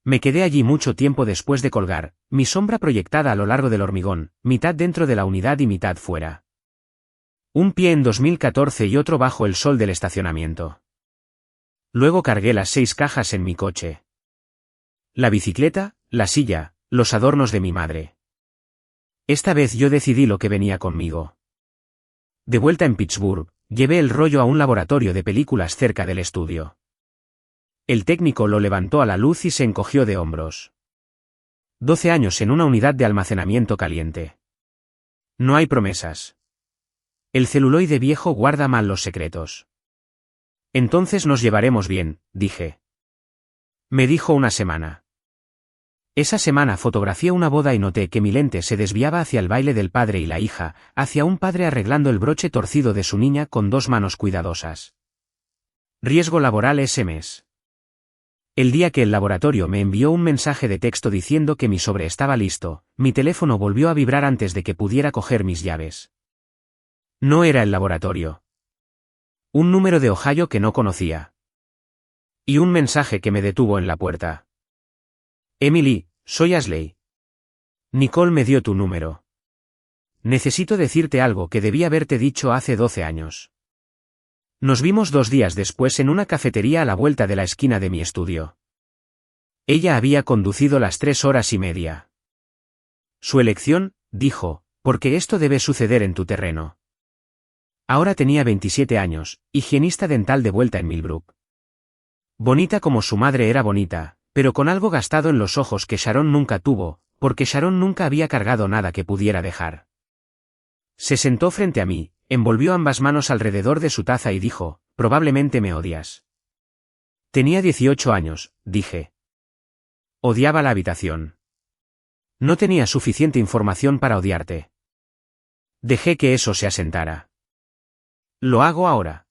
Me quedé allí mucho tiempo después de colgar, mi sombra proyectada a lo largo del hormigón, mitad dentro de la unidad y mitad fuera. Un pie en 2014 y otro bajo el sol del estacionamiento. Luego cargué las 6 cajas en mi coche. La bicicleta, la silla, los adornos de mi madre. Esta vez yo decidí lo que venía conmigo. De vuelta en Pittsburgh, llevé el rollo a un laboratorio de películas cerca del estudio. El técnico lo levantó a la luz y se encogió de hombros. 12 años en una unidad de almacenamiento caliente. No hay promesas. El celuloide viejo guarda mal los secretos. Entonces nos llevaremos bien, dije. Me dijo una semana. Esa semana fotografié una boda y noté que mi lente se desviaba hacia el baile del padre y la hija, hacia un padre arreglando el broche torcido de su niña con 2 manos cuidadosas. Riesgo laboral ese mes. El día que el laboratorio me envió un mensaje de texto diciendo que mi sobre estaba listo, mi teléfono volvió a vibrar antes de que pudiera coger mis llaves. No era el laboratorio. Un número de Ohio que no conocía. Y un mensaje que me detuvo en la puerta. Emily, soy Ashley. Nicole me dio tu número. Necesito decirte algo que debí haberte dicho hace 12 años. Nos vimos 2 días después en una cafetería a la vuelta de la esquina de mi estudio. Ella había conducido las 3 horas y media. Su elección, dijo, porque esto debe suceder en tu terreno. Ahora tenía 27 años, higienista dental de vuelta en Millbrook. Bonita como su madre era bonita, pero con algo gastado en los ojos que Sharon nunca tuvo, porque Sharon nunca había cargado nada que pudiera dejar. Se sentó frente a mí, envolvió ambas manos alrededor de su taza y dijo, probablemente me odias. Tenía 18 años, dije. Odiaba la habitación. No tenía suficiente información para odiarte. Dejé que eso se asentara. Lo hago ahora.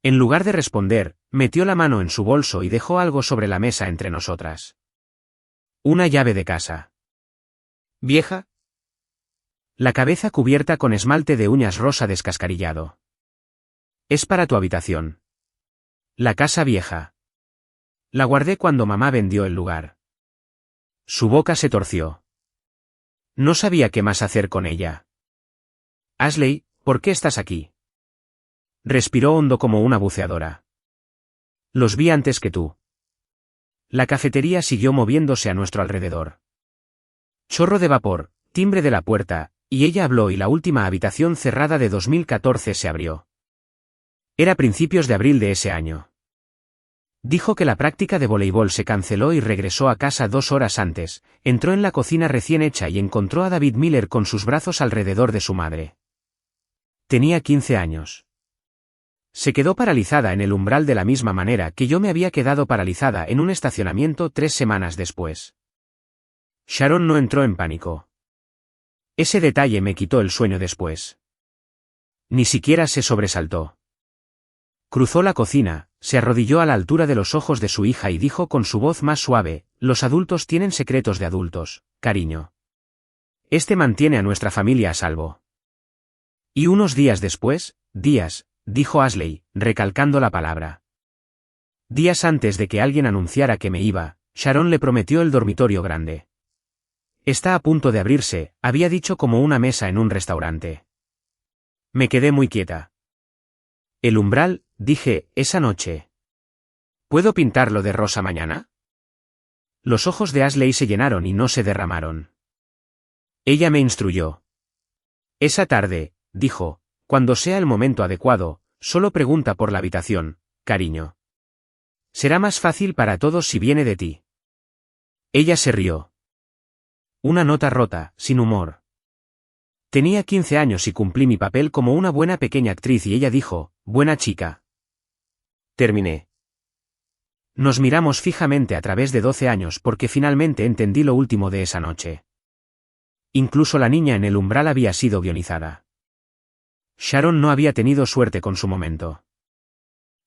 En lugar de responder, metió la mano en su bolso y dejó algo sobre la mesa entre nosotras. Una llave de casa. ¿Vieja? La cabeza cubierta con esmalte de uñas rosa descascarillado. Es para tu habitación. La casa vieja. La guardé cuando mamá vendió el lugar. Su boca se torció. No sabía qué más hacer con ella. Ashley, ¿por qué estás aquí? Respiró hondo como una buceadora. Los vi antes que tú. La cafetería siguió moviéndose a nuestro alrededor. Chorro de vapor, timbre de la puerta, y ella habló y la última habitación cerrada de 2014 se abrió. Era principios de abril de ese año. Dijo que la práctica de voleibol se canceló y regresó a casa 2 horas antes, entró en la cocina recién hecha y encontró a David Miller con sus brazos alrededor de su madre. Tenía 15 años. Se quedó paralizada en el umbral de la misma manera que yo me había quedado paralizada en un estacionamiento 3 semanas después. Sharon no entró en pánico. Ese detalle me quitó el sueño después. Ni siquiera se sobresaltó. Cruzó la cocina, se arrodilló a la altura de los ojos de su hija y dijo con su voz más suave, los adultos tienen secretos de adultos, cariño. Este mantiene a nuestra familia a salvo. Y unos días después, dijo Ashley, recalcando la palabra. Días antes de que alguien anunciara que me iba, Sharon le prometió el dormitorio grande. Está a punto de abrirse, había dicho como una mesa en un restaurante. Me quedé muy quieta. El umbral, dije, esa noche. ¿Puedo pintarlo de rosa mañana? Los ojos de Ashley se llenaron y no se derramaron. Ella me instruyó. Esa tarde, dijo, cuando sea el momento adecuado, solo pregunta por la habitación, cariño. Será más fácil para todos si viene de ti. Ella se rió. Una nota rota, sin humor. Tenía 15 años y cumplí mi papel como una buena pequeña actriz y ella dijo, buena chica. Terminé. Nos miramos fijamente a través de 12 años porque finalmente entendí lo último de esa noche. Incluso la niña en el umbral había sido guionizada. Sharon no había tenido suerte con su momento.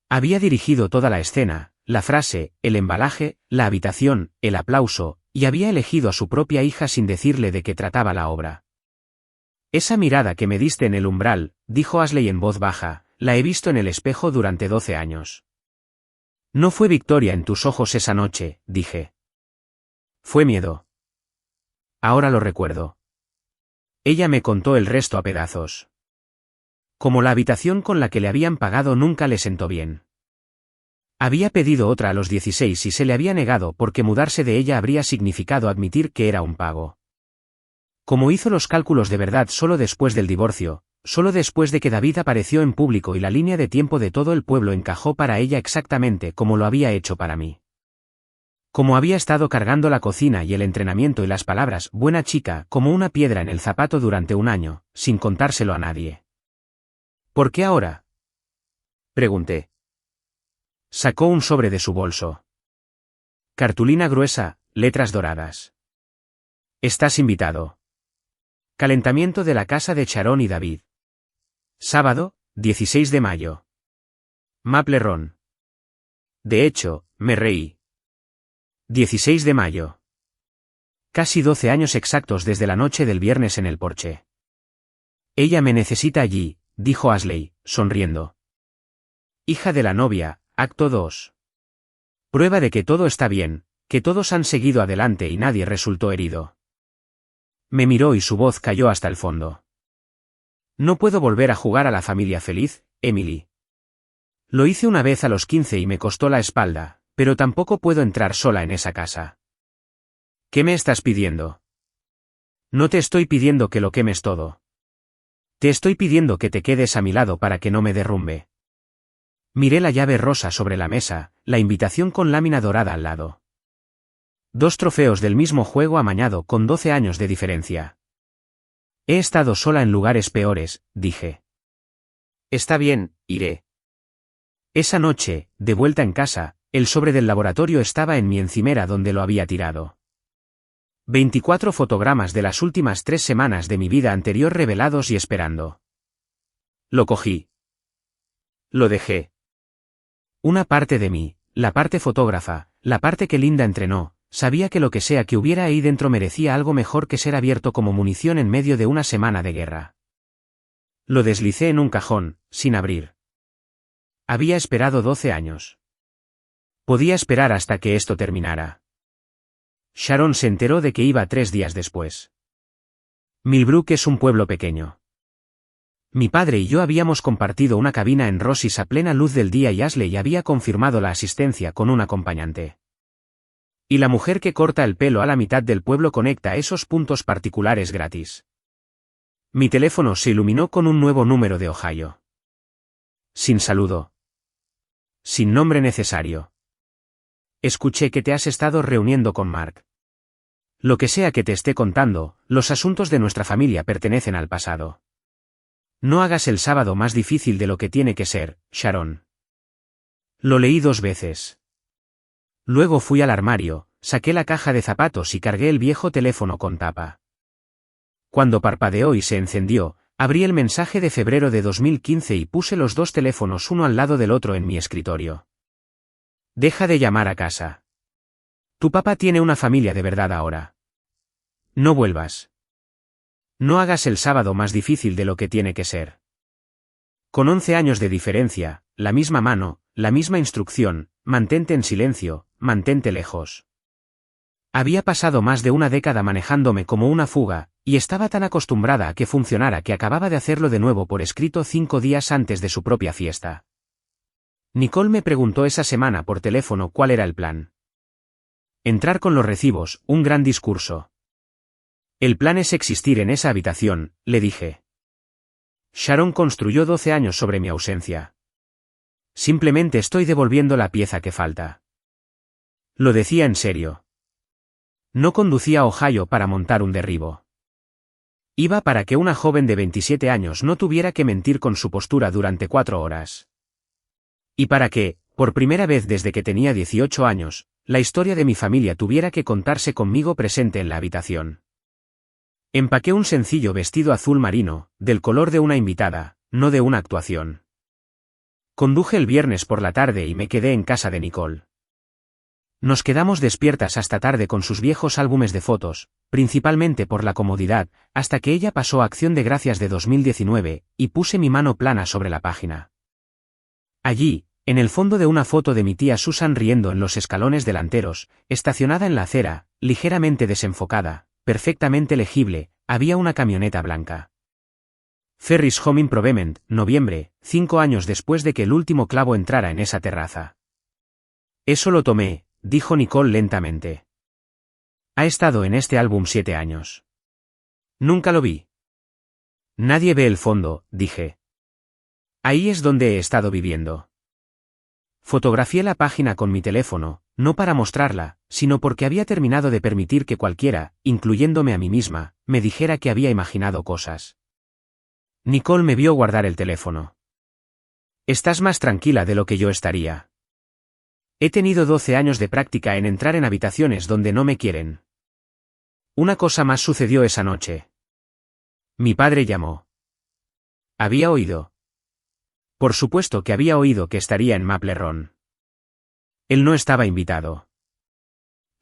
Había dirigido toda la escena, la frase, el embalaje, la habitación, el aplauso, y había elegido a su propia hija sin decirle de qué trataba la obra. Esa mirada que me diste en el umbral, dijo Ashley en voz baja, la he visto en el espejo durante 12 años. No fue victoria en tus ojos esa noche, dije. Fue miedo. Ahora lo recuerdo. Ella me contó el resto a pedazos. Como la habitación con la que le habían pagado nunca le sentó bien. Había pedido otra a los 16 y se le había negado porque mudarse de ella habría significado admitir que era un pago. Como hizo los cálculos de verdad solo después del divorcio, solo después de que David apareció en público y la línea de tiempo de todo el pueblo encajó para ella exactamente como lo había hecho para mí. Como había estado cargando la cocina y el entrenamiento y las palabras buena chica como una piedra en el zapato durante un año, sin contárselo a nadie. ¿Por qué ahora? Pregunté. Sacó un sobre de su bolso. Cartulina gruesa, letras doradas. Estás invitado. Calentamiento de la casa de Sharon y David. Sábado, 16 de mayo. Maple Ron. De hecho, me reí. 16 de mayo. Casi 12 años exactos desde la noche del viernes en el porche. Ella me necesita allí, dijo Ashley, sonriendo. Hija de la novia, acto 2. Prueba de que todo está bien, que todos han seguido adelante y nadie resultó herido. Me miró y su voz cayó hasta el fondo. No puedo volver a jugar a la familia feliz, Emily. Lo hice una vez a los 15 y me costó la espalda, pero tampoco puedo entrar sola en esa casa. ¿Qué me estás pidiendo? No te estoy pidiendo que lo quemes todo. Te estoy pidiendo que te quedes a mi lado para que no me derrumbe. Miré la llave rosa sobre la mesa, la invitación con lámina dorada al lado. 2 trofeos del mismo juego amañado con 12 años de diferencia. He estado sola en lugares peores, dije. Está bien, iré. Esa noche, de vuelta en casa, el sobre del laboratorio estaba en mi encimera donde lo había tirado. 24 fotogramas de las últimas 3 semanas de mi vida anterior revelados y esperando. Lo cogí. Lo dejé. Una parte de mí, la parte fotógrafa, la parte que Linda entrenó, sabía que lo que sea que hubiera ahí dentro merecía algo mejor que ser abierto como munición en medio de una semana de guerra. Lo deslicé en un cajón, sin abrir. Había esperado 12 años. Podía esperar hasta que esto terminara. Sharon se enteró de que iba 3 días después. Millbrook es un pueblo pequeño. Mi padre y yo habíamos compartido una cabina en Rosis a plena luz del día y Ashley había confirmado la asistencia con un acompañante. Y la mujer que corta el pelo a la mitad del pueblo conecta esos puntos particulares gratis. Mi teléfono se iluminó con un nuevo número de Ohio. Sin saludo. Sin nombre necesario. Escuché que te has estado reuniendo con Mark. Lo que sea que te esté contando, los asuntos de nuestra familia pertenecen al pasado. No hagas el sábado más difícil de lo que tiene que ser, Sharon. Lo leí 2 veces. Luego fui al armario, saqué la caja de zapatos y cargué el viejo teléfono con tapa. Cuando parpadeó y se encendió, abrí el mensaje de febrero de 2015 y puse los 2 teléfonos uno al lado del otro en mi escritorio. Deja de llamar a casa. Tu papá tiene una familia de verdad ahora. No vuelvas. No hagas el sábado más difícil de lo que tiene que ser. Con 11 años de diferencia, la misma mano, la misma instrucción, mantente en silencio, mantente lejos. Había pasado más de una década manejándome como una fuga, y estaba tan acostumbrada a que funcionara que acababa de hacerlo de nuevo por escrito 5 días antes de su propia fiesta. Nicole me preguntó esa semana por teléfono cuál era el plan. Entrar con los recibos, un gran discurso. El plan es existir en esa habitación, le dije. Sharon construyó 12 años sobre mi ausencia. Simplemente estoy devolviendo la pieza que falta. Lo decía en serio. No conducía a Ohio para montar un derribo. Iba para que una joven de 27 años no tuviera que mentir con su postura durante 4 horas. Y para que, por primera vez desde que tenía 18 años, la historia de mi familia tuviera que contarse conmigo presente en la habitación. Empaqué un sencillo vestido azul marino, del color de una invitada, no de una actuación. Conduje el viernes por la tarde y me quedé en casa de Nicole. Nos quedamos despiertas hasta tarde con sus viejos álbumes de fotos, principalmente por la comodidad, hasta que ella pasó a Acción de Gracias de 2019, y puse mi mano plana sobre la página. Allí, en el fondo de una foto de mi tía Susan riendo en los escalones delanteros, estacionada en la acera, ligeramente desenfocada, perfectamente legible, había una camioneta blanca. Ferris Home Improvement, noviembre, 5 años después de que el último clavo entrara en esa terraza. Eso lo tomé, dijo Nicole lentamente. Ha estado en este álbum 7 años. Nunca lo vi. Nadie ve el fondo, dije. Ahí es donde he estado viviendo. Fotografié la página con mi teléfono, no para mostrarla, sino porque había terminado de permitir que cualquiera, incluyéndome a mí misma, me dijera que había imaginado cosas. Nicole me vio guardar el teléfono. Estás más tranquila de lo que yo estaría. He tenido 12 años de práctica en entrar en habitaciones donde no me quieren. Una cosa más sucedió esa noche. Mi padre llamó. Había oído. Por supuesto que había oído que estaría en Maple Run. Él no estaba invitado.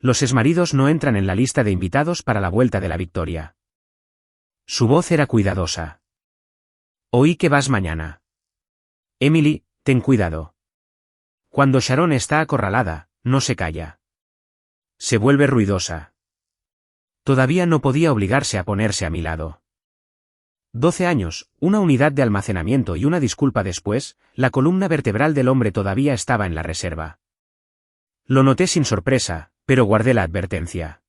Los exmaridos no entran en la lista de invitados para la Vuelta de la Victoria. Su voz era cuidadosa. Oí que vas mañana. Emily, ten cuidado. Cuando Sharon está acorralada, no se calla. Se vuelve ruidosa. Todavía no podía obligarse a ponerse a mi lado. 12 años, una unidad de almacenamiento y una disculpa después, la columna vertebral del hombre todavía estaba en la reserva. Lo noté sin sorpresa, pero guardé la advertencia.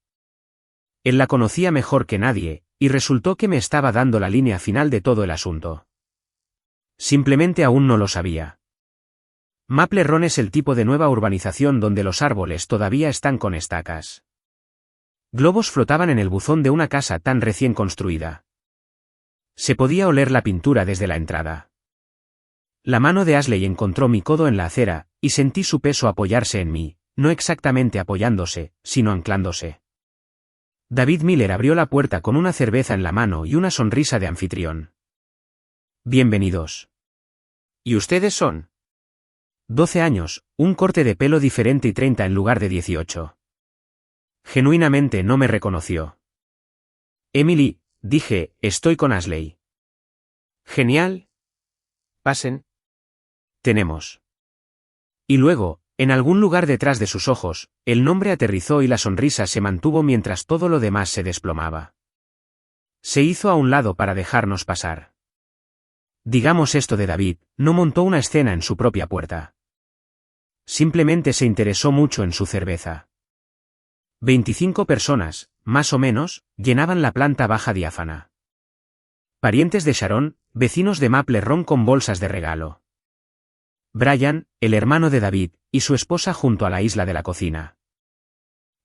Él la conocía mejor que nadie, y resultó que me estaba dando la línea final de todo el asunto. Simplemente aún no lo sabía. Maple Run es el tipo de nueva urbanización donde los árboles todavía están con estacas. Globos flotaban en el buzón de una casa tan recién construida. Se podía oler la pintura desde la entrada. La mano de Ashley encontró mi codo en la acera, y sentí su peso apoyarse en mí, no exactamente apoyándose, sino anclándose. David Miller abrió la puerta con una cerveza en la mano y una sonrisa de anfitrión. Bienvenidos. ¿Y ustedes son? 12 años, un corte de pelo diferente y 30 en lugar de 18. Genuinamente no me reconoció. Emily, dije, estoy con Ashley. Genial. Pasen. Tenemos. Y luego, en algún lugar detrás de sus ojos, el nombre aterrizó y la sonrisa se mantuvo mientras todo lo demás se desplomaba. Se hizo a un lado para dejarnos pasar. Digamos esto de David, no montó una escena en su propia puerta. Simplemente se interesó mucho en su cerveza. 25 personas, más o menos, llenaban la planta baja diáfana. Parientes de Sharon, vecinos de Maple Run con bolsas de regalo. Brian, el hermano de David, y su esposa junto a la isla de la cocina.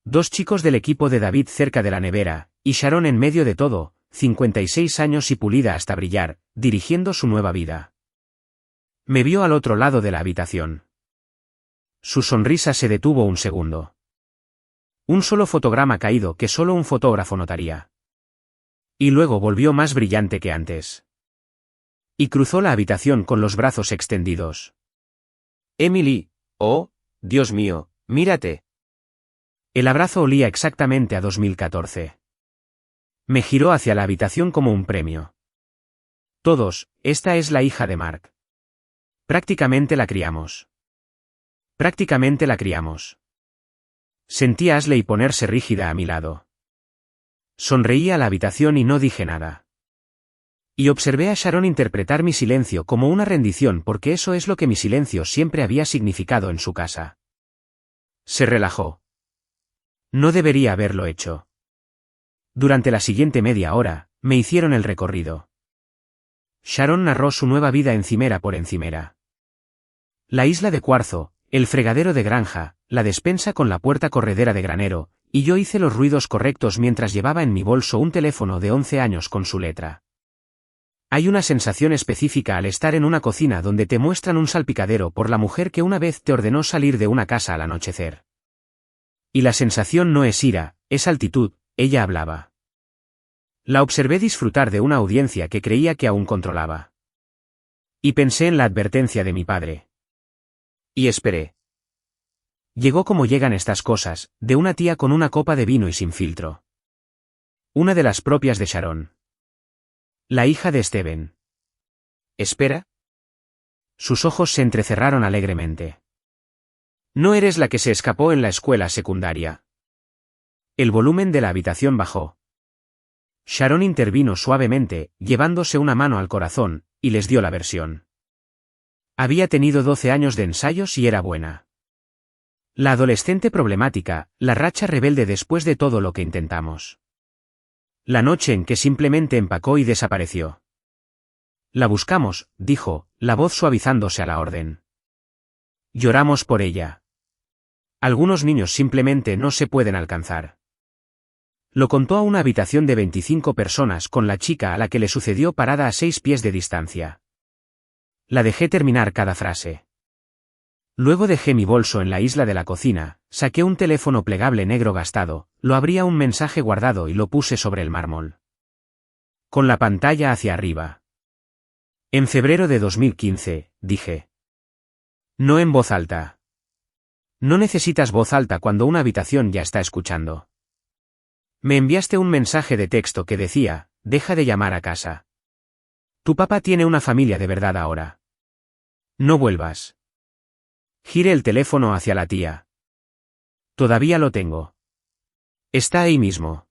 2 chicos del equipo de David cerca de la nevera, y Sharon en medio de todo, 56 años y pulida hasta brillar, dirigiendo su nueva vida. Me vio al otro lado de la habitación. Su sonrisa se detuvo un segundo. Un solo fotograma caído que solo un fotógrafo notaría. Y luego volvió más brillante que antes. Y cruzó la habitación con los brazos extendidos. Emily, oh, Dios mío, mírate. El abrazo olía exactamente a 2014. Me giró hacia la habitación como un premio. Todos, esta es la hija de Mark. Prácticamente la criamos. Prácticamente la criamos. Sentí a Ashley ponerse rígida a mi lado. Sonreí a la habitación y no dije nada. Y observé a Sharon interpretar mi silencio como una rendición porque eso es lo que mi silencio siempre había significado en su casa. Se relajó. No debería haberlo hecho. Durante la siguiente media hora, me hicieron el recorrido. Sharon narró su nueva vida encimera por encimera. La isla de cuarzo, el fregadero de granja, la despensa con la puerta corredera de granero, y yo hice los ruidos correctos mientras llevaba en mi bolso un teléfono de 11 años con su letra. Hay una sensación específica al estar en una cocina donde te muestran un salpicadero por la mujer que una vez te ordenó salir de una casa al anochecer. Y la sensación no es ira, es altitud, ella hablaba. La observé disfrutar de una audiencia que creía que aún controlaba. Y pensé en la advertencia de mi padre. Y esperé. Llegó como llegan estas cosas, de una tía con una copa de vino y sin filtro. Una de las propias de Sharon. La hija de Steven. ¿Espera? Sus ojos se entrecerraron alegremente. No eres la que se escapó en la escuela secundaria. El volumen de la habitación bajó. Sharon intervino suavemente, llevándose una mano al corazón, y les dio la versión. Había tenido 12 años de ensayos y era buena. La adolescente problemática, la racha rebelde después de todo lo que intentamos. La noche en que simplemente empacó y desapareció. La buscamos, dijo, la voz suavizándose a la orden. Lloramos por ella. Algunos niños simplemente no se pueden alcanzar. Lo contó a una habitación de 25 personas con la chica a la que le sucedió parada a 6 pies de distancia. La dejé terminar cada frase. Luego dejé mi bolso en la isla de la cocina, saqué un teléfono plegable negro gastado, lo abrí a un mensaje guardado y lo puse sobre el mármol. Con la pantalla hacia arriba. En febrero de 2015, dije. No en voz alta. No necesitas voz alta cuando una habitación ya está escuchando. Me enviaste un mensaje de texto que decía, deja de llamar a casa. Tu papá tiene una familia de verdad ahora. No vuelvas. Giré el teléfono hacia la tía. Todavía lo tengo. Está ahí mismo.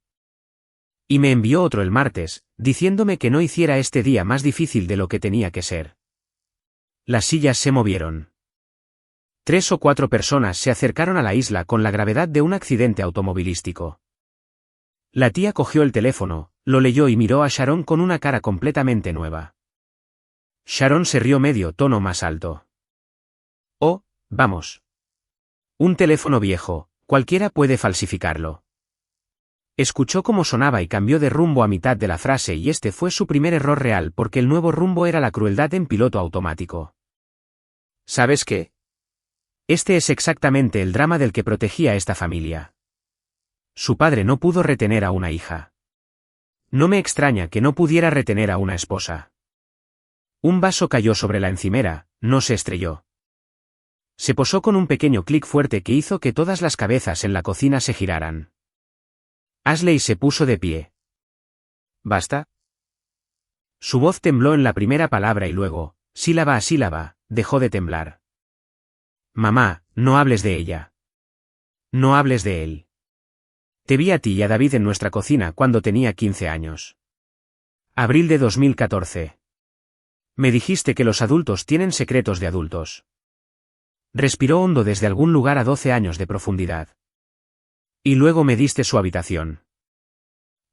Y me envió otro el martes, diciéndome que no hiciera este día más difícil de lo que tenía que ser. Las sillas se movieron. 3 o 4 personas se acercaron a la isla con la gravedad de un accidente automovilístico. La tía cogió el teléfono, Lo leyó y miró a Sharon con una cara completamente nueva. Sharon se rió medio tono más alto. Oh, vamos. Un teléfono viejo, cualquiera puede falsificarlo. Escuchó cómo sonaba y cambió de rumbo a mitad de la frase y este fue su primer error real porque el nuevo rumbo era la crueldad en piloto automático. ¿Sabes qué? Este es exactamente el drama del que protegía esta familia. Su padre no pudo retener a una hija. No me extraña que no pudiera retener a una esposa. Un vaso cayó sobre la encimera, no se estrelló. Se posó con un pequeño clic fuerte que hizo que todas las cabezas en la cocina se giraran. Ashley se puso de pie. ¿Basta? Su voz tembló en la primera palabra y luego, sílaba a sílaba, dejó de temblar. Mamá, no hables de ella. No hables de él. Te vi a ti y a David en nuestra cocina cuando tenía 15 años. Abril de 2014. Me dijiste que los adultos tienen secretos de adultos. Respiró hondo desde algún lugar a 12 años de profundidad. Y luego me diste su habitación.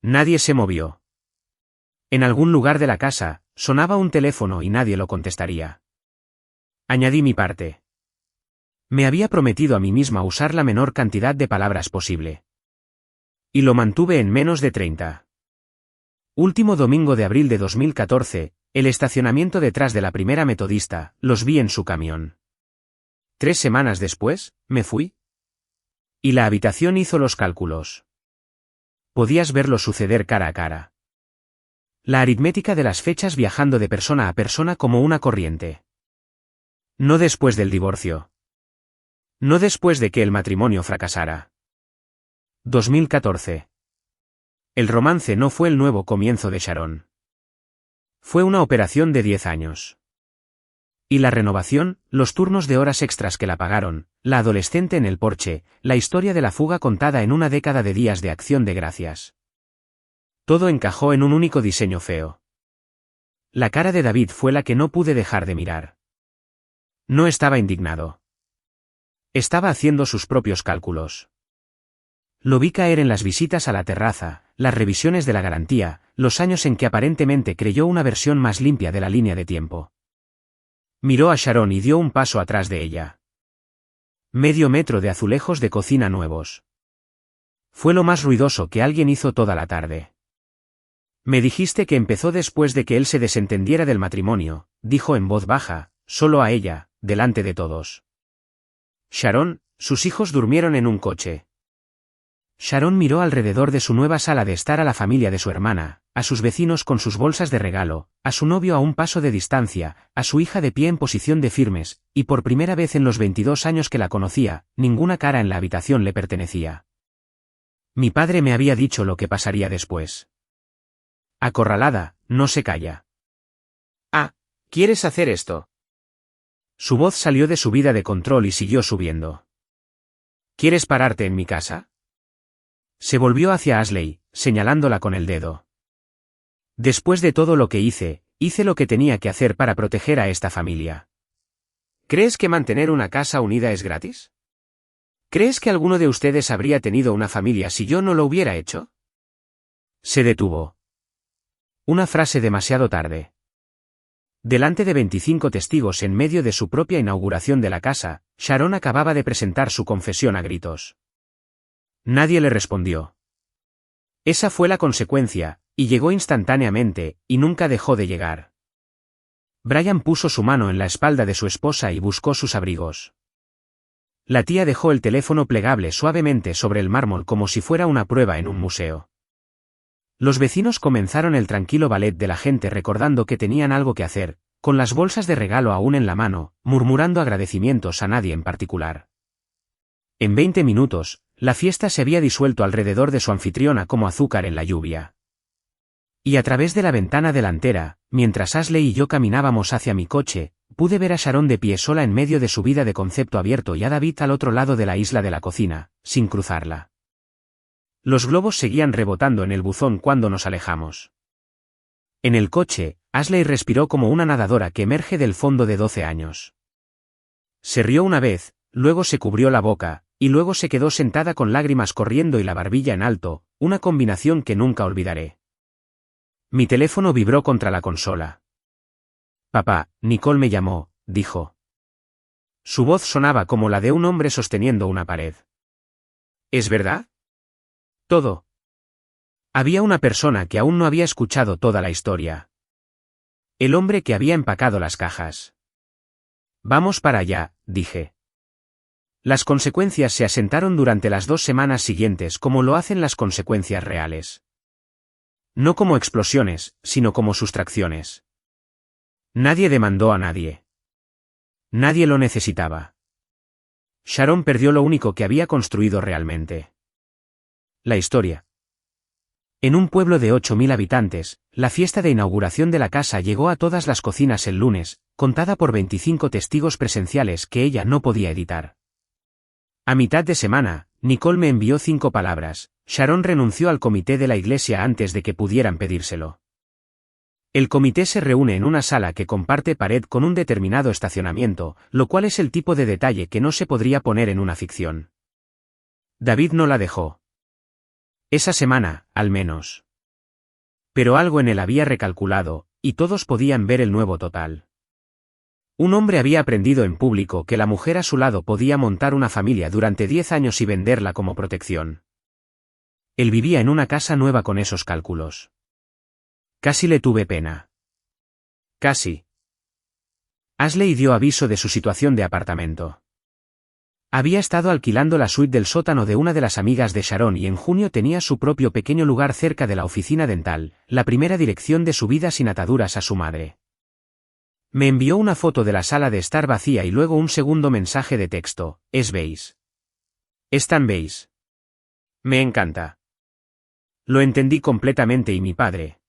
Nadie se movió. En algún lugar de la casa, sonaba un teléfono y nadie lo contestaría. Añadí mi parte. Me había prometido a mí misma usar la menor cantidad de palabras posible. Y lo mantuve en menos de 30. Último domingo de abril de 2014, el estacionamiento detrás de la Primera Metodista, los vi en su camión. 3 semanas después, me fui. Y la habitación hizo los cálculos. Podías verlo suceder cara a cara. La aritmética de las fechas viajando de persona a persona como una corriente. No después del divorcio. No después de que el matrimonio fracasara. 2014. El romance no fue el nuevo comienzo de Sharon. Fue una operación de 10 años. Y la renovación, los turnos de horas extras que la pagaron, la adolescente en el porche, la historia de la fuga contada en una década de días de acción de gracias. Todo encajó en un único diseño feo. La cara de David fue la que no pude dejar de mirar. No estaba indignado. Estaba haciendo sus propios cálculos. Lo vi caer en las visitas a la terraza, las revisiones de la garantía, los años en que aparentemente creyó una versión más limpia de la línea de tiempo. Miró a Sharon y dio un paso atrás de ella. Medio metro de azulejos de cocina nuevos. Fue lo más ruidoso que alguien hizo toda la tarde. Me dijiste que empezó después de que él se desentendiera del matrimonio, dijo en voz baja, solo a ella, delante de todos. Sharon, sus hijos durmieron en un coche. Sharon miró alrededor de su nueva sala de estar a la familia de su hermana, a sus vecinos con sus bolsas de regalo, a su novio a un paso de distancia, a su hija de pie en posición de firmes, y por primera vez en los 22 años que la conocía, ninguna cara en la habitación le pertenecía. Mi padre me había dicho lo que pasaría después. Acorralada, no se calla. Ah, ¿quieres hacer esto? Su voz salió de su vida de control y siguió subiendo. ¿Quieres pararte en mi casa? Se volvió hacia Ashley, señalándola con el dedo. Después de todo lo que hice lo que tenía que hacer para proteger a esta familia. ¿Crees que mantener una casa unida es gratis? ¿Crees que alguno de ustedes habría tenido una familia si yo no lo hubiera hecho? Se detuvo. Una frase demasiado tarde. Delante de 25 testigos en medio de su propia inauguración de la casa, Sharon acababa de presentar su confesión a gritos. Nadie le respondió. Esa fue la consecuencia, y llegó instantáneamente, y nunca dejó de llegar. Brian puso su mano en la espalda de su esposa y buscó sus abrigos. La tía dejó el teléfono plegable suavemente sobre el mármol como si fuera una prueba en un museo. Los vecinos comenzaron el tranquilo ballet de la gente recordando que tenían algo que hacer, con las bolsas de regalo aún en la mano, murmurando agradecimientos a nadie en particular. En 20 minutos, la fiesta se había disuelto alrededor de su anfitriona como azúcar en la lluvia. Y a través de la ventana delantera, mientras Ashley y yo caminábamos hacia mi coche, pude ver a Sharon de pie sola en medio de su vida de concepto abierto y a David al otro lado de la isla de la cocina, sin cruzarla. Los globos seguían rebotando en el buzón cuando nos alejamos. En el coche, Ashley respiró como una nadadora que emerge del fondo de 12 años. Se rió una vez, luego se cubrió la boca, y luego se quedó sentada con lágrimas corriendo y la barbilla en alto, una combinación que nunca olvidaré. Mi teléfono vibró contra la consola. Papá, Nicole me llamó, dijo. Su voz sonaba como la de un hombre sosteniendo una pared. ¿Es verdad? Todo. Había una persona que aún no había escuchado toda la historia. El hombre que había empacado las cajas. Vamos para allá, dije. Las consecuencias se asentaron durante las 2 semanas siguientes como lo hacen las consecuencias reales. No como explosiones, sino como sustracciones. Nadie demandó a nadie. Nadie lo necesitaba. Sharon perdió lo único que había construido realmente. La historia. En un pueblo de 8.000 habitantes, la fiesta de inauguración de la casa llegó a todas las cocinas el lunes, contada por 25 testigos presenciales que ella no podía editar. A mitad de semana, Nicole me envió 5 palabras. Sharon renunció al comité de la iglesia antes de que pudieran pedírselo. El comité se reúne en una sala que comparte pared con un determinado estacionamiento, lo cual es el tipo de detalle que no se podría poner en una ficción. David no la dejó. Esa semana, al menos. Pero algo en él había recalculado, y todos podían ver el nuevo total. Un hombre había aprendido en público que la mujer a su lado podía montar una familia durante 10 años y venderla como protección. Él vivía en una casa nueva con esos cálculos. Casi le tuve pena. Casi. Ashley dio aviso de su situación de apartamento. Había estado alquilando la suite del sótano de una de las amigas de Sharon y en junio tenía su propio pequeño lugar cerca de la oficina dental, la primera dirección de su vida sin ataduras a su madre. Me envió una foto de la sala de estar vacía y luego un segundo mensaje de texto. ¿Es beige? ¿Es tan beige? Me encanta. Lo entendí completamente y mi padre.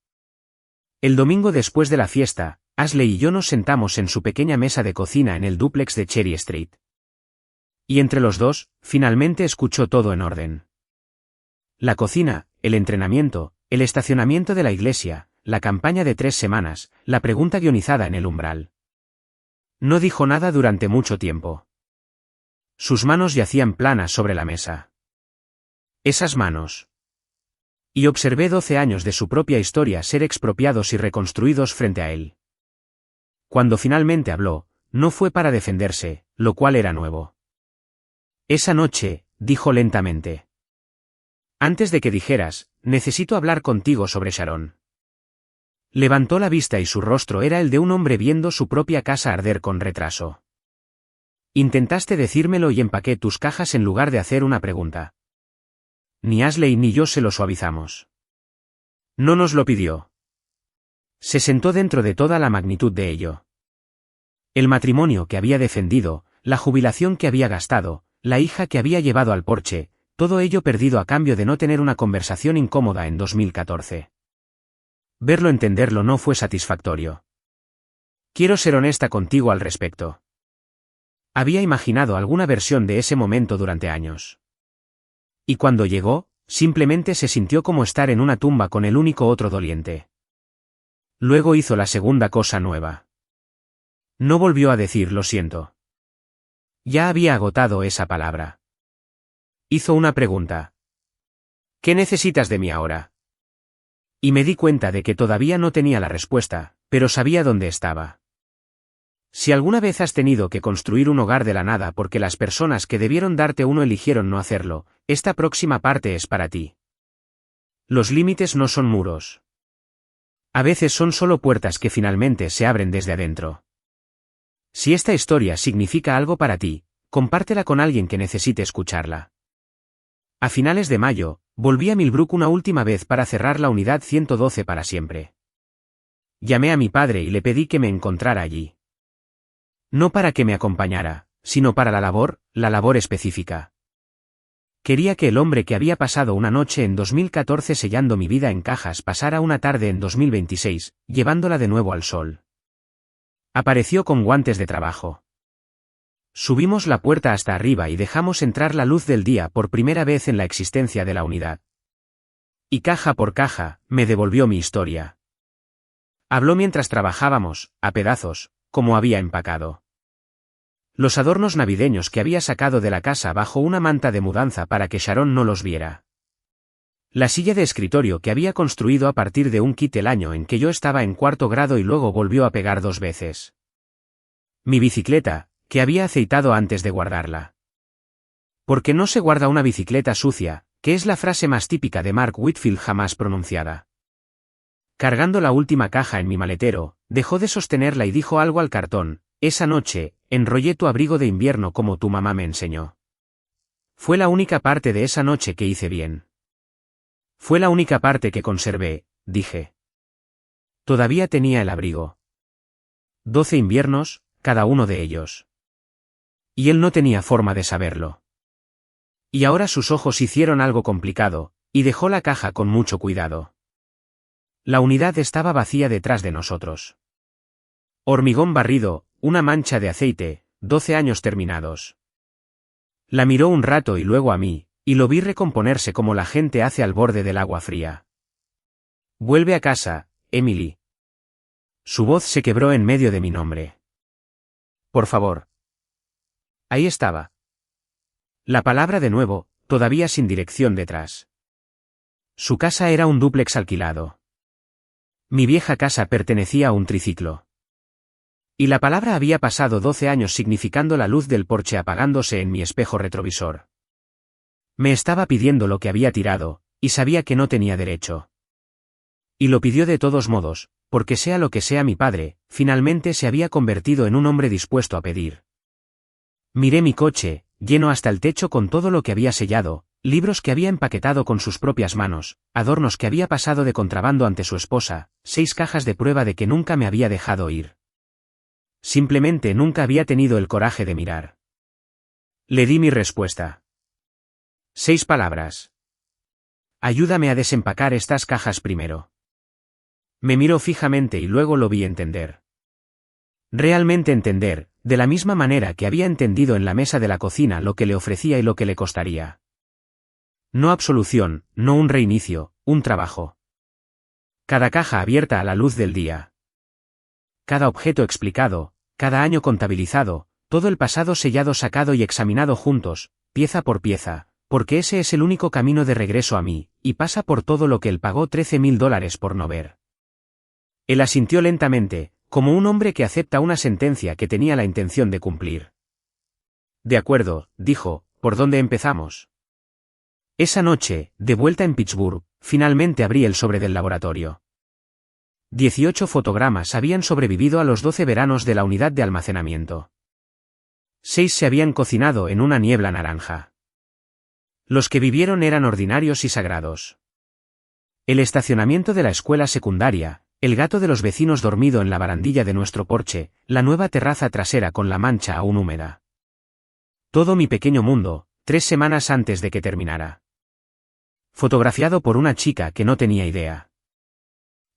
El domingo después de la fiesta, Ashley y yo nos sentamos en su pequeña mesa de cocina en el dúplex de Cherry Street. Y entre los dos, finalmente escuchó todo en orden. La cocina, el entrenamiento, el estacionamiento de la iglesia, la campaña de 3 semanas, la pregunta guionizada en el umbral. No dijo nada durante mucho tiempo. Sus manos yacían planas sobre la mesa. Esas manos. Y observé 12 años de su propia historia ser expropiados y reconstruidos frente a él. Cuando finalmente habló, no fue para defenderse, lo cual era nuevo. Esa noche, dijo lentamente. Antes de que dijeras, necesito hablar contigo sobre Sharon. Levantó la vista y su rostro era el de un hombre viendo su propia casa arder con retraso. Intentaste decírmelo y empaqué tus cajas en lugar de hacer una pregunta. Ni Ashley ni yo se lo suavizamos. No nos lo pidió. Se sentó dentro de toda la magnitud de ello. El matrimonio que había defendido, la jubilación que había gastado, la hija que había llevado al porche, todo ello perdido a cambio de no tener una conversación incómoda en 2014. Verlo entenderlo no fue satisfactorio. Quiero ser honesta contigo al respecto. Había imaginado alguna versión de ese momento durante años. Y cuando llegó, simplemente se sintió como estar en una tumba con el único otro doliente. Luego hizo la segunda cosa nueva. No volvió a decir lo siento. Ya había agotado esa palabra. Hizo una pregunta. ¿Qué necesitas de mí ahora? Y me di cuenta de que todavía no tenía la respuesta, pero sabía dónde estaba. Si alguna vez has tenido que construir un hogar de la nada porque las personas que debieron darte uno eligieron no hacerlo, esta próxima parte es para ti. Los límites no son muros. A veces son solo puertas que finalmente se abren desde adentro. Si esta historia significa algo para ti, compártela con alguien que necesite escucharla. A finales de mayo, volví a Millbrook una última vez para cerrar la unidad 112 para siempre. Llamé a mi padre y le pedí que me encontrara allí. No para que me acompañara, sino para la labor específica. Quería que el hombre que había pasado una noche en 2014 sellando mi vida en cajas pasara una tarde en 2026, llevándola de nuevo al sol. Apareció con guantes de trabajo. Subimos la puerta hasta arriba y dejamos entrar la luz del día por primera vez en la existencia de la unidad. Y caja por caja, me devolvió mi historia. Habló mientras trabajábamos, a pedazos, como había empacado. Los adornos navideños que había sacado de la casa bajo una manta de mudanza para que Sharon no los viera. La silla de escritorio que había construido a partir de un kit el año en que yo estaba en cuarto grado y luego volvió a pegar 2 veces. Mi bicicleta, que había aceitado antes de guardarla. Porque no se guarda una bicicleta sucia, que es la frase más típica de Mark Whitfield jamás pronunciada. Cargando la última caja en mi maletero, dejó de sostenerla y dijo algo al cartón: esa noche, enrollé tu abrigo de invierno como tu mamá me enseñó. Fue la única parte de esa noche que hice bien. Fue la única parte que conservé, dije. Todavía tenía el abrigo. 12 inviernos, cada uno de ellos. Y él no tenía forma de saberlo. Y ahora sus ojos hicieron algo complicado, y dejó la caja con mucho cuidado. La unidad estaba vacía detrás de nosotros. Hormigón barrido, una mancha de aceite, 12 años terminados. La miró un rato y luego a mí, y lo vi recomponerse como la gente hace al borde del agua fría. Vuelve a casa, Emily. Su voz se quebró en medio de mi nombre. Por favor. Ahí estaba. La palabra de nuevo, todavía sin dirección detrás. Su casa era un dúplex alquilado. Mi vieja casa pertenecía a un triciclo. Y la palabra había pasado 12 años significando la luz del porche apagándose en mi espejo retrovisor. Me estaba pidiendo lo que había tirado, y sabía que no tenía derecho. Y lo pidió de todos modos, porque sea lo que sea mi padre, finalmente se había convertido en un hombre dispuesto a pedir. Miré mi coche, lleno hasta el techo con todo lo que había sellado, libros que había empaquetado con sus propias manos, adornos que había pasado de contrabando ante su esposa, 6 cajas de prueba de que nunca me había dejado ir. Simplemente nunca había tenido el coraje de mirar. Le di mi respuesta. 6 palabras. Ayúdame a desempacar estas cajas primero. Me miró fijamente y luego lo vi entender. Realmente entender, de la misma manera que había entendido en la mesa de la cocina lo que le ofrecía y lo que le costaría. No absolución, no un reinicio, un trabajo. Cada caja abierta a la luz del día. Cada objeto explicado, cada año contabilizado, todo el pasado sellado, sacado y examinado juntos, pieza por pieza, porque ese es el único camino de regreso a mí, y pasa por todo lo que él pagó $13,000 por no ver. Él asintió lentamente, como un hombre que acepta una sentencia que tenía la intención de cumplir. De acuerdo, dijo, ¿por dónde empezamos? Esa noche, de vuelta en Pittsburgh, finalmente abrí el sobre del laboratorio. 18 fotogramas habían sobrevivido a los 12 veranos de la unidad de almacenamiento. 6 se habían cocinado en una niebla naranja. Los que vivieron eran ordinarios y sagrados. El estacionamiento de la escuela secundaria, el gato de los vecinos dormido en la barandilla de nuestro porche, la nueva terraza trasera con la mancha aún húmeda. Todo mi pequeño mundo, 3 semanas antes de que terminara. Fotografiado por una chica que no tenía idea.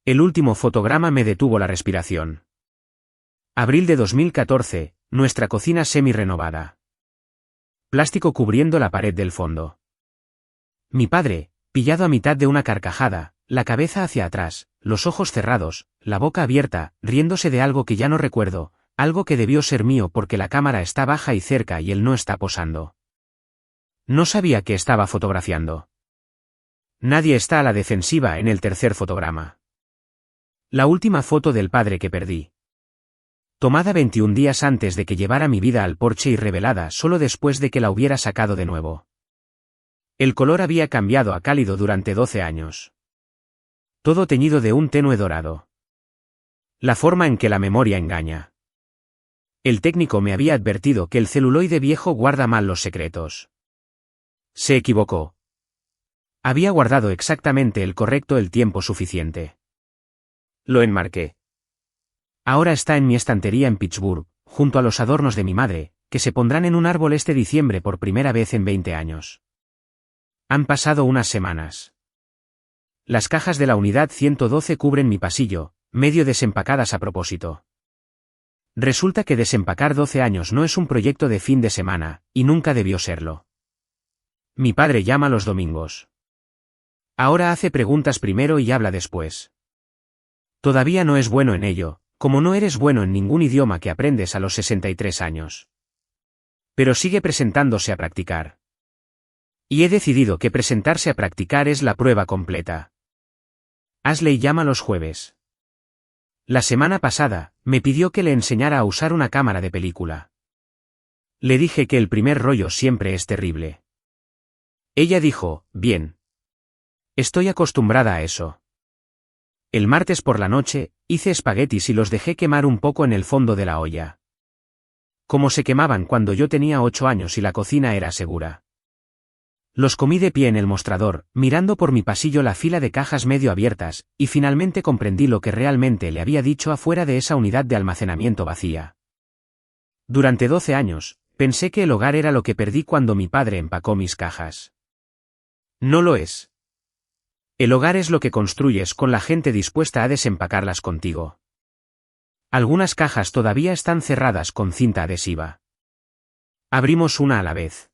El último fotograma me detuvo la respiración. Abril de 2014, nuestra cocina semi-renovada. Plástico cubriendo la pared del fondo. Mi padre, pillado a mitad de una carcajada, la cabeza hacia atrás, los ojos cerrados, la boca abierta, riéndose de algo que ya no recuerdo, algo que debió ser mío porque la cámara está baja y cerca y él no está posando. No sabía que estaba fotografiando. Nadie está a la defensiva en el tercer fotograma. La última foto del padre que perdí. Tomada 21 días antes de que llevara mi vida al porche y revelada solo después de que la hubiera sacado de nuevo. El color había cambiado a cálido durante 12 años. Todo teñido de un tenue dorado. La forma en que la memoria engaña. El técnico me había advertido que el celuloide viejo guarda mal los secretos. Se equivocó. Había guardado exactamente el correcto el tiempo suficiente. Lo enmarqué. Ahora está en mi estantería en Pittsburgh, junto a los adornos de mi madre, que se pondrán en un árbol este diciembre por primera vez en 20 años. Han pasado unas semanas. Las cajas de la unidad 112 cubren mi pasillo, medio desempacadas a propósito. Resulta que desempacar 12 años no es un proyecto de fin de semana, y nunca debió serlo. Mi padre llama los domingos. Ahora hace preguntas primero y habla después. Todavía no es bueno en ello, como no eres bueno en ningún idioma que aprendes a los 63 años. Pero sigue presentándose a practicar. Y he decidido que presentarse a practicar es la prueba completa. Ashley llama los jueves. La semana pasada, me pidió que le enseñara a usar una cámara de película. Le dije que el primer rollo siempre es terrible. Ella dijo, bien. Estoy acostumbrada a eso. El martes por la noche, hice espaguetis y los dejé quemar un poco en el fondo de la olla. Como se quemaban cuando yo tenía 8 años y la cocina era segura. Los comí de pie en el mostrador, mirando por mi pasillo la fila de cajas medio abiertas, y finalmente comprendí lo que realmente le había dicho afuera de esa unidad de almacenamiento vacía. Durante 12 años, pensé que el hogar era lo que perdí cuando mi padre empacó mis cajas. No lo es. El hogar es lo que construyes con la gente dispuesta a desempacarlas contigo. Algunas cajas todavía están cerradas con cinta adhesiva. Abrimos una a la vez.